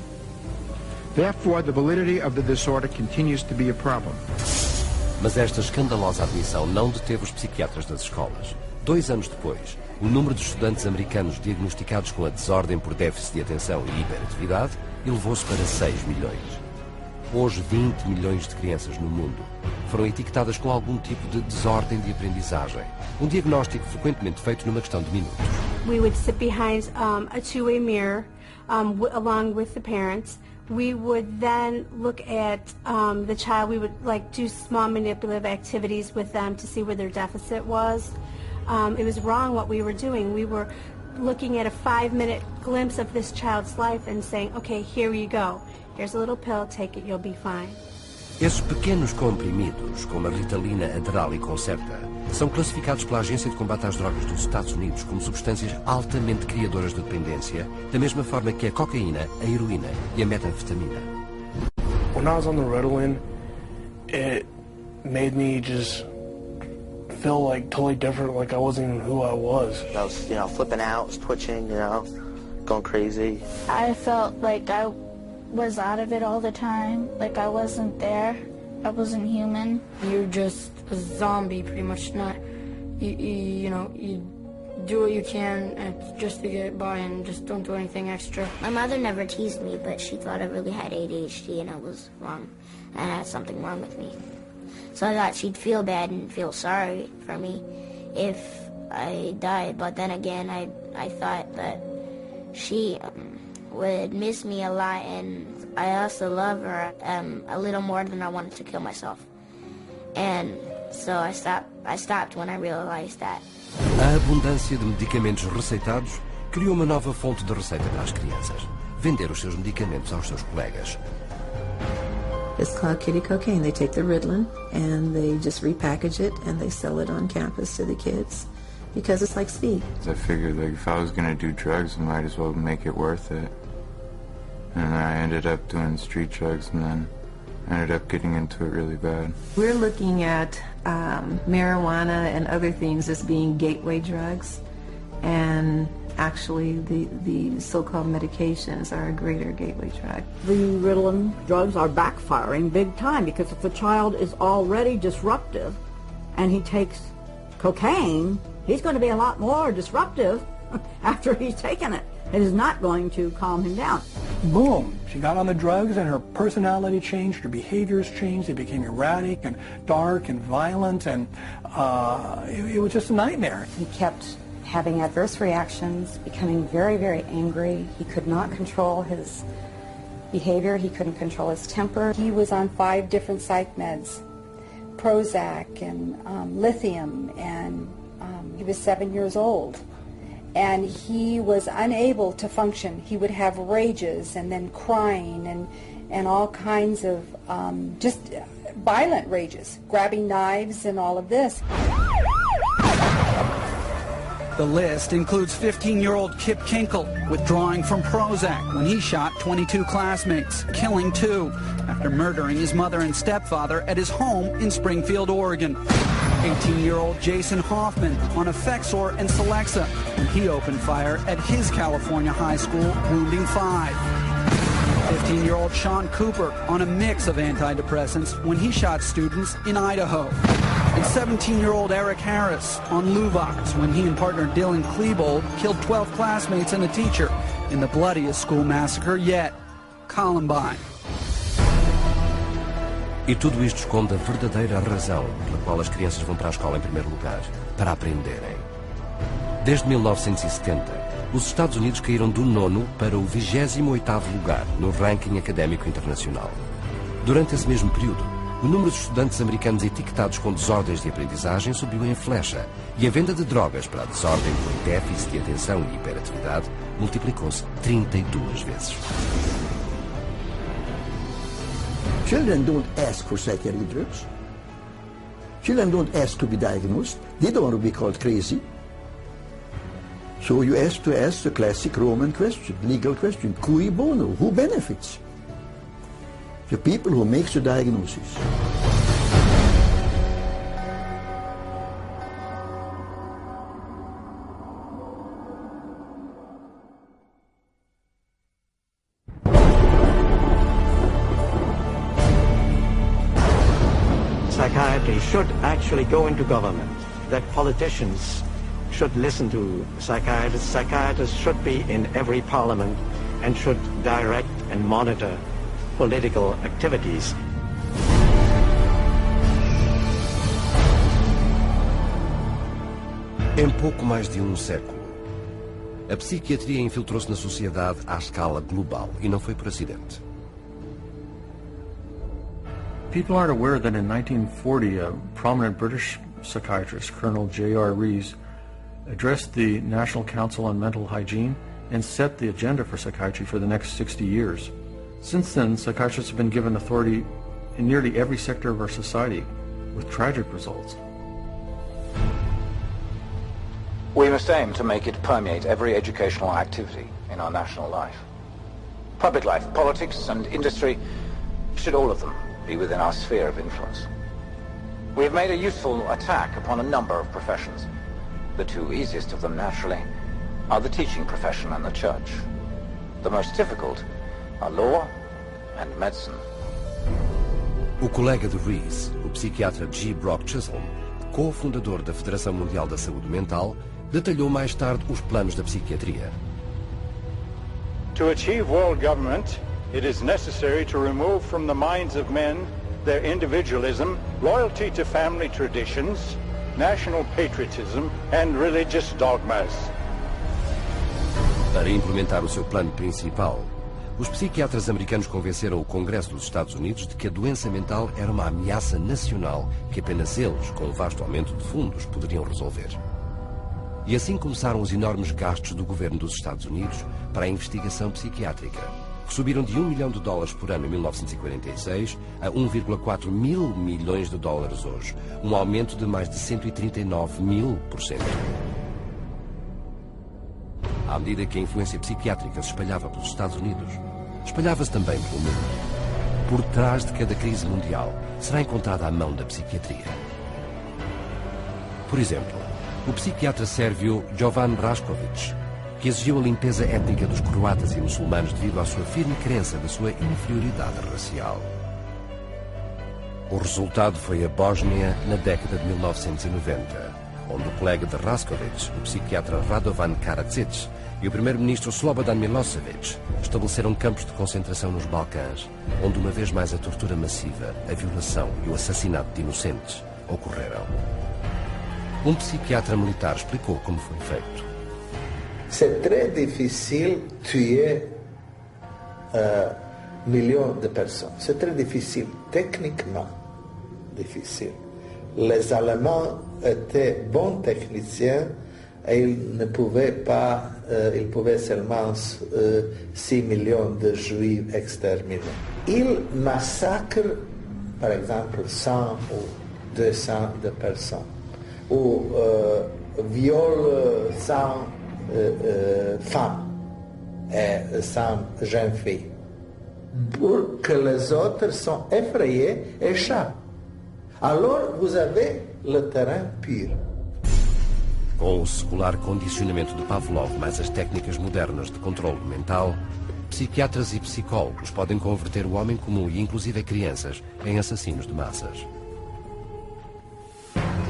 Therefore, the validity of the disorder continues to be a problem. Mas esta escandalosa admissão não deteve os psiquiatras das escolas. 2 anos depois, o número de estudantes americanos diagnosticados com a desordem por déficit de atenção e hiperatividade elevou-se para 6 milhões. Hoje, 20 milhões de crianças no mundo foram etiquetadas com algum tipo de desordem de aprendizagem. Um diagnóstico frequentemente feito numa questão de minutos. We would sit behind a two-way mirror along with the parents. We would then look at the child. We would do small manipulative activities with them to see where their deficit was. It was wrong what we were doing. We were looking at a 5-minute glimpse of this child's life and saying, okay, here you go. Here's a little pill, take it, you'll be fine. Esses pequenos comprimidos, como a Ritalina, Adderall e Concerta, são classificados pela Agência de Combate às Drogas dos Estados Unidos como substâncias altamente criadoras de dependência, da mesma forma que a cocaína, a heroína e a metanfetamina. When I was on the Ritalin, it made me just feel totally different, like I wasn't even who I was. I was, flipping out, was twitching, going crazy. I felt like I was out of it all the time, like I wasn't there, I wasn't human. You're just a zombie, pretty much. You do what you can just to get by and just don't do anything extra. My mother never teased me, but she thought I really had ADHD and I was wrong, and I had something wrong with me. So I thought she'd feel bad and feel sorry for me if I died, but then again, I thought that she would miss me a lot, and I also love her a little more than I wanted to kill myself. And so I stopped when I realized that. A abundância de medicamentos receitados criou uma nova fonte de receita para as crianças. Vender os seus medicamentos aos seus colegas. It's called kitty cocaine. They take the Ritalin and they just repackage it and they sell it on campus to the kids because it's like speed. I figured if I was going to do drugs, I might as well make it worth it. And I ended up doing street drugs and then ended up getting into it really bad. We're looking at marijuana and other things as being gateway drugs, and actually the so-called medications are a greater gateway drug. The Ritalin drugs are backfiring big time because if the child is already disruptive and he takes cocaine, he's going to be a lot more disruptive after he's taken it. It is not going to calm him down. Boom! She got on the drugs and her personality changed, her behaviors changed, they became erratic and dark and violent, and it was just a nightmare. He kept having adverse reactions, becoming very, very angry. He could not control his behavior, he couldn't control his temper. He was on 5 different psych meds, Prozac and lithium, and he was 7 years old. And he was unable to function. He would have rages and then crying and all kinds of just violent rages, grabbing knives and all of this. The list includes 15-year-old Kip Kinkle withdrawing from Prozac when he shot 22 classmates, killing 2 after murdering his mother and stepfather at his home in Springfield, Oregon. 18-year-old Jason Hoffman on Effexor and Celexa when he opened fire at his California high school, wounding 5. 15-year-old Sean Cooper on a mix of antidepressants when he shot students in Idaho. And 17-year-old Eric Harris on Luvox when he and partner Dylan Klebold killed 12 classmates and a teacher in the bloodiest school massacre yet, Columbine. E tudo isto esconde a verdadeira razão pela qual as crianças vão para a escola em primeiro lugar, para aprenderem. Desde 1970, os Estados Unidos caíram do 9º para o 28º lugar no ranking académico internacional. Durante esse mesmo período, o número de estudantes americanos etiquetados com desordens de aprendizagem subiu em flecha e a venda de drogas para a desordem por déficit de atenção e hiperatividade multiplicou-se 32 vezes. Children don't ask for psychiatric drugs. Children don't ask to be diagnosed. They don't want to be called crazy. So you have to ask the classic Roman question, legal question, cui bono, who benefits? The people who make the diagnosis. Psychiatry should actually go into government, that politicians should listen to psychiatrists. Psychiatrists should be in every parliament and should direct and monitor political activities. Em pouco mais de um século, a psiquiatria infiltrou-se na sociedade à escala global e não foi por acidente. People aren't aware that in 1940, a prominent British psychiatrist, Colonel J.R. Rees, addressed the National Council on Mental Hygiene and set the agenda for psychiatry for the next 60 years. Since then, psychiatrists have been given authority in nearly every sector of our society, with tragic results. We must aim to make it permeate every educational activity in our national life. Public life, politics and industry, should all of them be within our sphere of influence. We have made a useful attack upon a number of professions. The two easiest of them, naturally, are the teaching profession and the church. The most difficult are law and medicine. O colega de Rees, o psiquiatra G. Brock Chisholm, co-fundador da Federação Mundial da Saúde Mental, detalhou mais tarde os planos da psiquiatria. To achieve world government, it is necessary to remove from the minds of men their individualism, loyalty to family traditions, national patriotism and religious dogmas. Para implementar o seu plano principal, os psiquiatras americanos convenceram o Congresso dos Estados Unidos de que a doença mental era uma ameaça nacional que apenas eles, com um vasto aumento de fundos, poderiam resolver. E assim começaram os enormes gastos do governo dos Estados Unidos para a investigação psiquiátrica, que subiram de $1 milhão por ano em 1946 a 1,4 mil milhões de dólares hoje, um aumento de mais de 139.000%. À medida que a influência psiquiátrica se espalhava pelos Estados Unidos, espalhava-se também pelo mundo. Por trás de cada crise mundial será encontrada a mão da psiquiatria. Por exemplo, o psiquiatra sérvio Jovan Rašković, que exigiu a limpeza étnica dos croatas e muçulmanos devido à sua firme crença da sua inferioridade racial. O resultado foi a Bósnia na década de 1990, onde o colega de Rašković, o psiquiatra Radovan Karadzic, e o primeiro-ministro Slobodan Milosevic estabeleceram campos de concentração nos Balcãs, onde uma vez mais a tortura massiva, a violação e o assassinato de inocentes ocorreram. Um psiquiatra militar explicou como foi feito. C'est très difficile tuer millions de personnes. C'est très difficile, techniquement difficile. Les Allemands étaient bons techniciens et ils ne pouvaient pas, ils pouvaient seulement 6 millions de Juifs exterminés. Ils massacrent, par exemple, 100 ou 200 de personnes, ou violent 100 femmes et 100 jeunes filles, pour que les autres sont effrayés et échappent. Alors vous avez le terrain pur. Com o secular condicionamento de Pavlov mais as técnicas modernas de controle mental, psiquiatras e psicólogos podem converter o homem comum e inclusive crianças em assassinos de massas.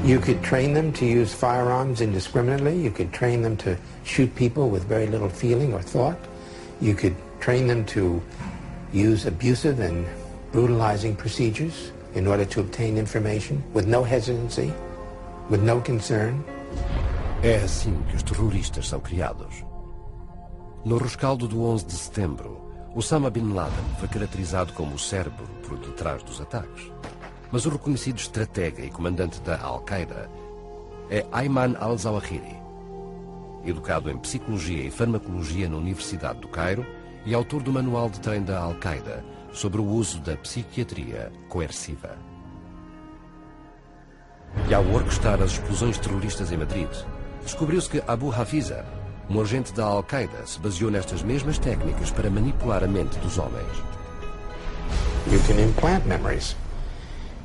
You could train them to use firearms indiscriminately. You could train them to shoot people with very little feeling or thought. You could train them to use abusive and brutalizing procedures in order to obtain information with no hesitancy, with no concern. É assim que os terroristas são criados. No rescaldo do 11 de setembro, Osama Bin Laden foi caracterizado como o cérebro por detrás dos ataques. mas o reconhecido estratega e comandante da Al-Qaeda é Ayman al-Zawahiri. Educado em Psicologia e Farmacologia na Universidade do Cairo e autor do manual de treino da Al-Qaeda sobre o uso da psiquiatria coerciva. E ao orquestrar as explosões terroristas em Madrid, descobriu-se que Abu Hafiza, um agente da Al-Qaeda, se baseou nestas mesmas técnicas para manipular a mente dos homens. You can implant memories.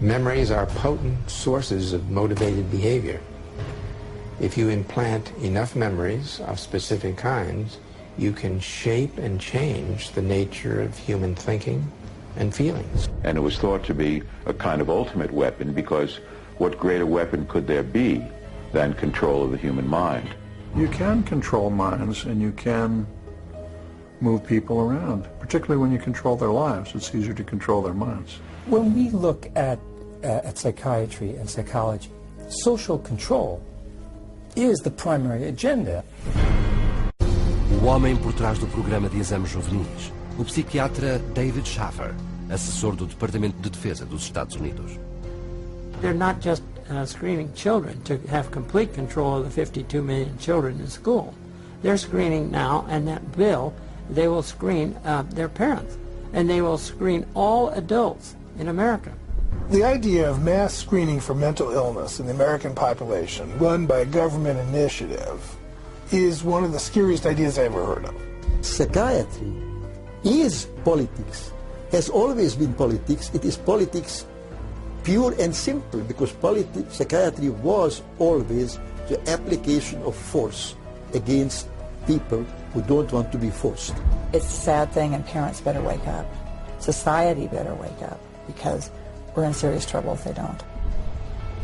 Memories are potent sources of motivated behavior. If you implant enough memories of specific kinds, you can shape and change the nature of human thinking and feelings. And it was thought to be a kind of ultimate weapon, because what greater weapon could there be than control of the human mind? You can control minds, and you can move people around, particularly when you control their lives. It's easier to control their minds. When we look at psychiatry and psychology, social control is the primary agenda. O homem por trás do programa de exames juvenis, o psiquiatra David Schaffer, assessor do Departamento de Defesa dos Estados Unidos. They're not just screening children to have complete control of the 52 million children in school. They're screening now, and that bill, they will screen their parents, and they will screen all adults in America. The idea of mass screening for mental illness in the American population, run by a government initiative, is one of the scariest ideas I ever heard of. Psychiatry is politics, has always been politics. It is politics pure and simple, because psychiatry was always the application of force against people who don't want to be forced. It's a sad thing, and parents better wake up. Society better wake up, because we're in serious trouble if they don't.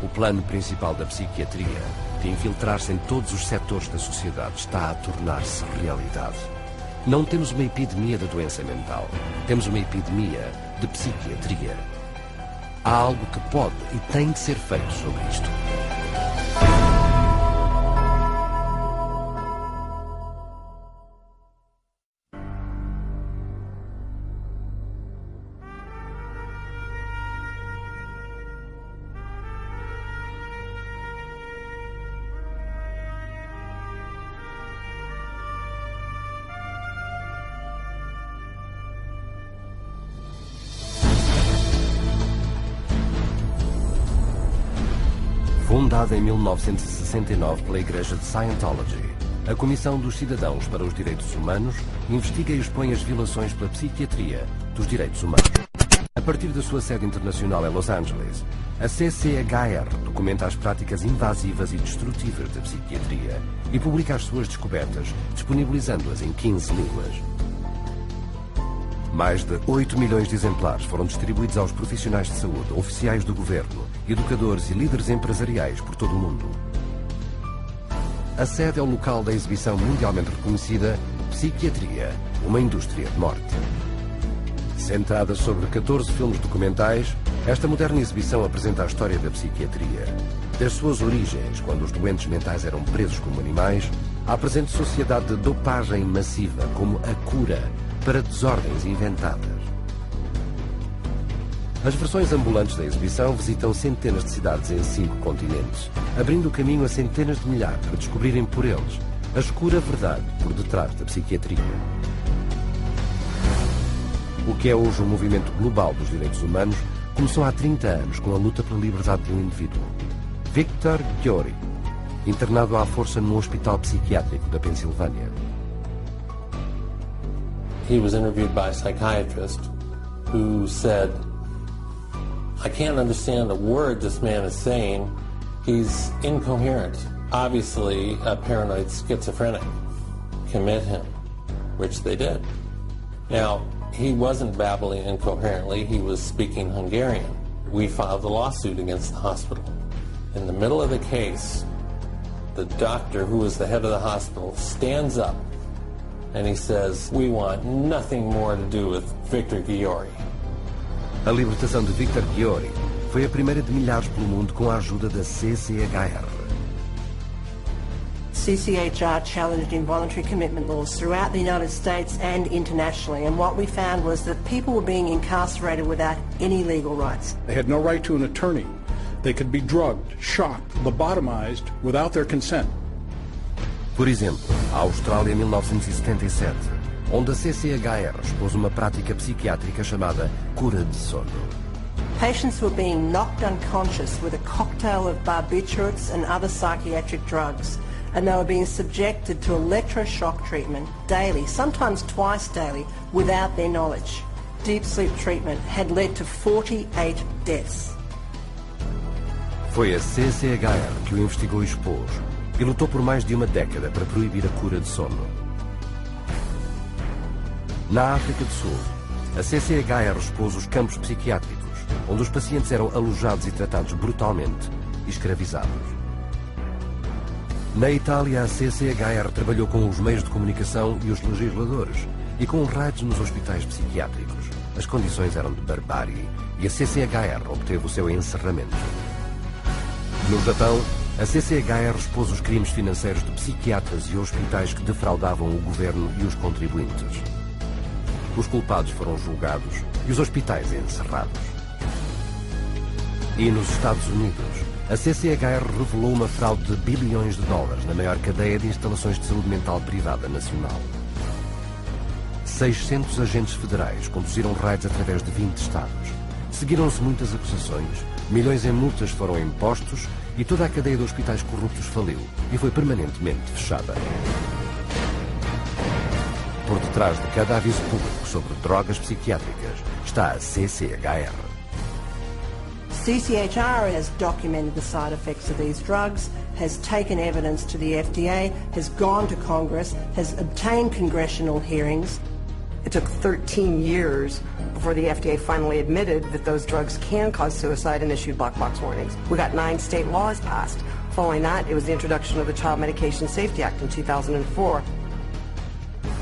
O plano principal da psiquiatria, de infiltrar-se em todos os setores da sociedade, está a tornar-se realidade. Não temos uma epidemia de doença mental, temos uma epidemia de psiquiatria. Há algo que pode e tem de ser feito sobre isto. Fundada em 1969 pela Igreja de Scientology, a Comissão dos Cidadãos para os Direitos Humanos investiga e expõe as violações pela psiquiatria dos direitos humanos. A partir da sua sede internacional em Los Angeles, a CCHR documenta as práticas invasivas e destrutivas da psiquiatria e publica as suas descobertas, disponibilizando-as em 15 línguas. Mais de 8 milhões de exemplares foram distribuídos aos profissionais de saúde, oficiais do governo, educadores e líderes empresariais por todo o mundo. A sede é o local da exibição mundialmente reconhecida Psiquiatria, uma indústria de morte. Centrada sobre 14 filmes documentais, esta moderna exibição apresenta a história da psiquiatria, das suas origens, quando os doentes mentais eram presos como animais, à presente sociedade de dopagem massiva como a cura para desordens inventadas. As versões ambulantes da exibição visitam centenas de cidades em 5 continentes, abrindo o caminho a centenas de milhares para descobrirem por eles a escura verdade por detrás da psiquiatria. O que é hoje o movimento global dos direitos humanos começou há 30 anos com a luta pela liberdade do indivíduo. Victor Ghiori, internado à força num hospital psiquiátrico da Pensilvânia. He was interviewed by a psychiatrist who said, I can't understand a word this man is saying. He's incoherent. Obviously, a paranoid schizophrenic. Commit him, which they did. Now, he wasn't babbling incoherently. He was speaking Hungarian. We filed a lawsuit against the hospital. In the middle of the case, the doctor, who was the head of the hospital, stands up and he says, we want nothing more to do with Victor Ghiori. A libertação de Victor Ghiori foi a primeira de milhares pelo mundo com a ajuda da CCHR. CCHR challenged involuntary commitment laws throughout the United States and internationally, and what we found was that people were being incarcerated without any legal rights. They had no right to an attorney. They could be drugged, shocked, lobotomized without their consent. Por exemplo, a Austrália em 1977, onde a CCHR expôs uma prática psiquiátrica chamada cura de sono. Patients were being knocked unconscious with a cocktail of barbiturates and other psychiatric drugs, and they were being subjected to electroshock treatment daily, sometimes twice daily, without their knowledge. Deep sleep treatment had led to 48 deaths. Foi a CCHR que o investigou e expôs, e lutou por mais de uma década para proibir a cura de sono. Na África do Sul, a CCHR expôs os campos psiquiátricos, onde os pacientes eram alojados e tratados brutalmente e escravizados. Na Itália, a CCHR trabalhou com os meios de comunicação e os legisladores, e com raids nos hospitais psiquiátricos. As condições eram de barbárie, e a CCHR obteve o seu encerramento. No Japão, a CCHR expôs os crimes financeiros de psiquiatras e hospitais que defraudavam o governo e os contribuintes. Os culpados foram julgados e os hospitais encerrados. E nos Estados Unidos, a CCHR revelou uma fraude de bilhões de dólares na maior cadeia de instalações de saúde mental privada nacional. 600 agentes federais conduziram raids através de 20 estados. Seguiram-se muitas acusações, milhões em multas foram impostos e toda a cadeia de hospitais corruptos faliu e foi permanentemente fechada. Por detrás de cada aviso público sobre drogas psiquiátricas está a CCHR. CCHR has documented the side effects of these drugs, has taken evidence to the FDA, has gone to Congress, has obtained congressional hearings. It took 13 years before the FDA finally admitted that those drugs can cause suicide and issued black box warnings. We got 9 state laws passed. Following that, it was the introduction of the Child Medication Safety Act in 2004.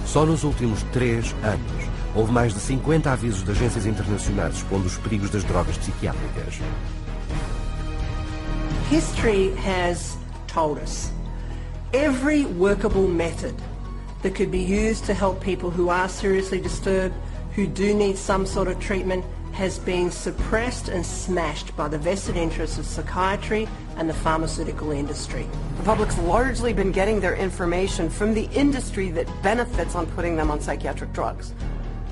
Só nos últimos 3 anos, houve mais de 50 avisos de agências internacionais expondo os perigos das drogas psiquiátricas. History has told us every workable method that could be used to help people who are seriously disturbed, who do need some sort of treatment, has been suppressed and smashed by the vested interests of psychiatry and the pharmaceutical industry. The public's largely been getting their information from the industry that benefits on putting them on psychiatric drugs.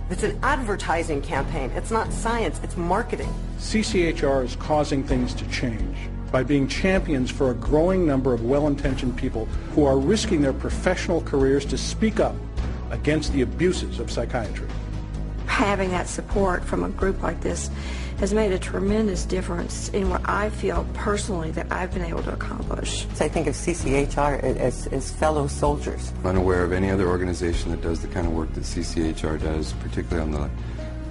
It's an advertising campaign. It's not science, it's marketing. CCHR is causing things to change by being champions for a growing number of well-intentioned people who are risking their professional careers to speak up against the abuses of psychiatry. Having that support from a group like this has made a tremendous difference in what I feel personally that I've been able to accomplish. I think of CCHR as fellow soldiers. I'm unaware of any other organization that does the kind of work that CCHR does, particularly on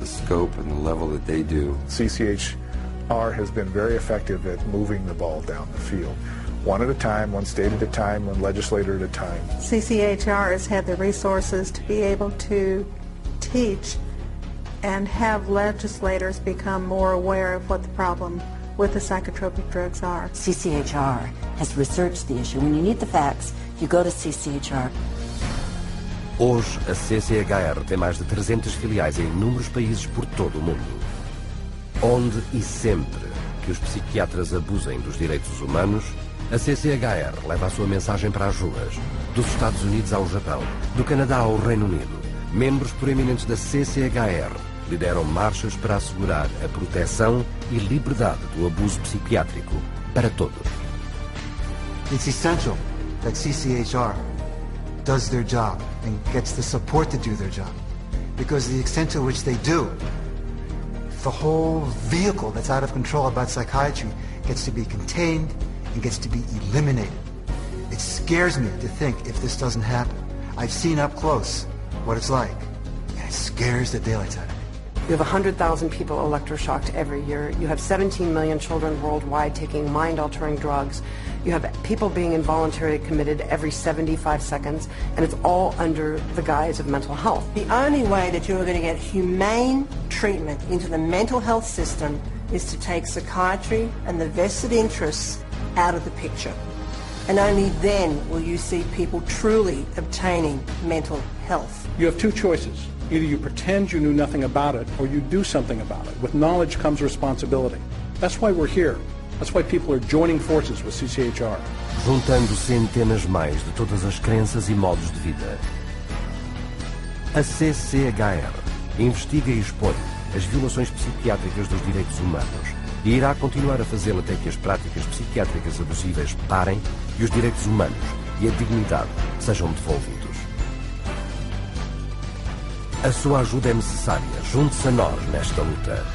the scope and the level that they do. CCHR has been very effective at moving the ball down the field. One at a time, one state at a time, one legislator at a time. CCHR has had the resources to be able to teach and have legislators become more aware of what the problem with the psychotropic drugs are. CCHR has researched the issue. When you need the facts, you go to CCHR. Hoje, a CCHR tem mais de 300 filiais em inúmeros países por todo o mundo. Onde e sempre que os psiquiatras abusem dos direitos humanos, a CCHR leva a sua mensagem para as ruas, dos Estados Unidos ao Japão, do Canadá ao Reino Unido. Membros proeminentes da CCHR lideram marchas para assegurar a proteção e liberdade do abuso psiquiátrico para todos. It's essential that CCHR does their job and gets the support to do their job, because the extent to which they do, the whole vehicle that's out of control about psychiatry gets to be contained and gets to be eliminated. It scares me to think if this doesn't happen. I've seen up close what it's like, and it scares the daylights out of me. You have 100,000 people electroshocked every year. You have 17 million children worldwide taking mind-altering drugs. You have people being involuntarily committed every 75 seconds, and it's all under the guise of mental health. The only way that you're going to get humane treatment into the mental health system is to take psychiatry and the vested interests out of the picture. And only then will you see people truly obtaining mental health. You have two choices. Either you pretend you knew nothing about it, or you do something about it. With knowledge comes responsibility. That's why we're here. That's why people are joining forces with CCHR. Juntando centenas mais de todas as crenças e modos de vida. A CCHR investiga e expõe as violações psiquiátricas dos direitos humanos e irá continuar a fazê-lo até que as práticas psiquiátricas abusivas parem e os direitos humanos e a dignidade sejam devolvidos. A sua ajuda é necessária. Junte-se a nós nesta luta.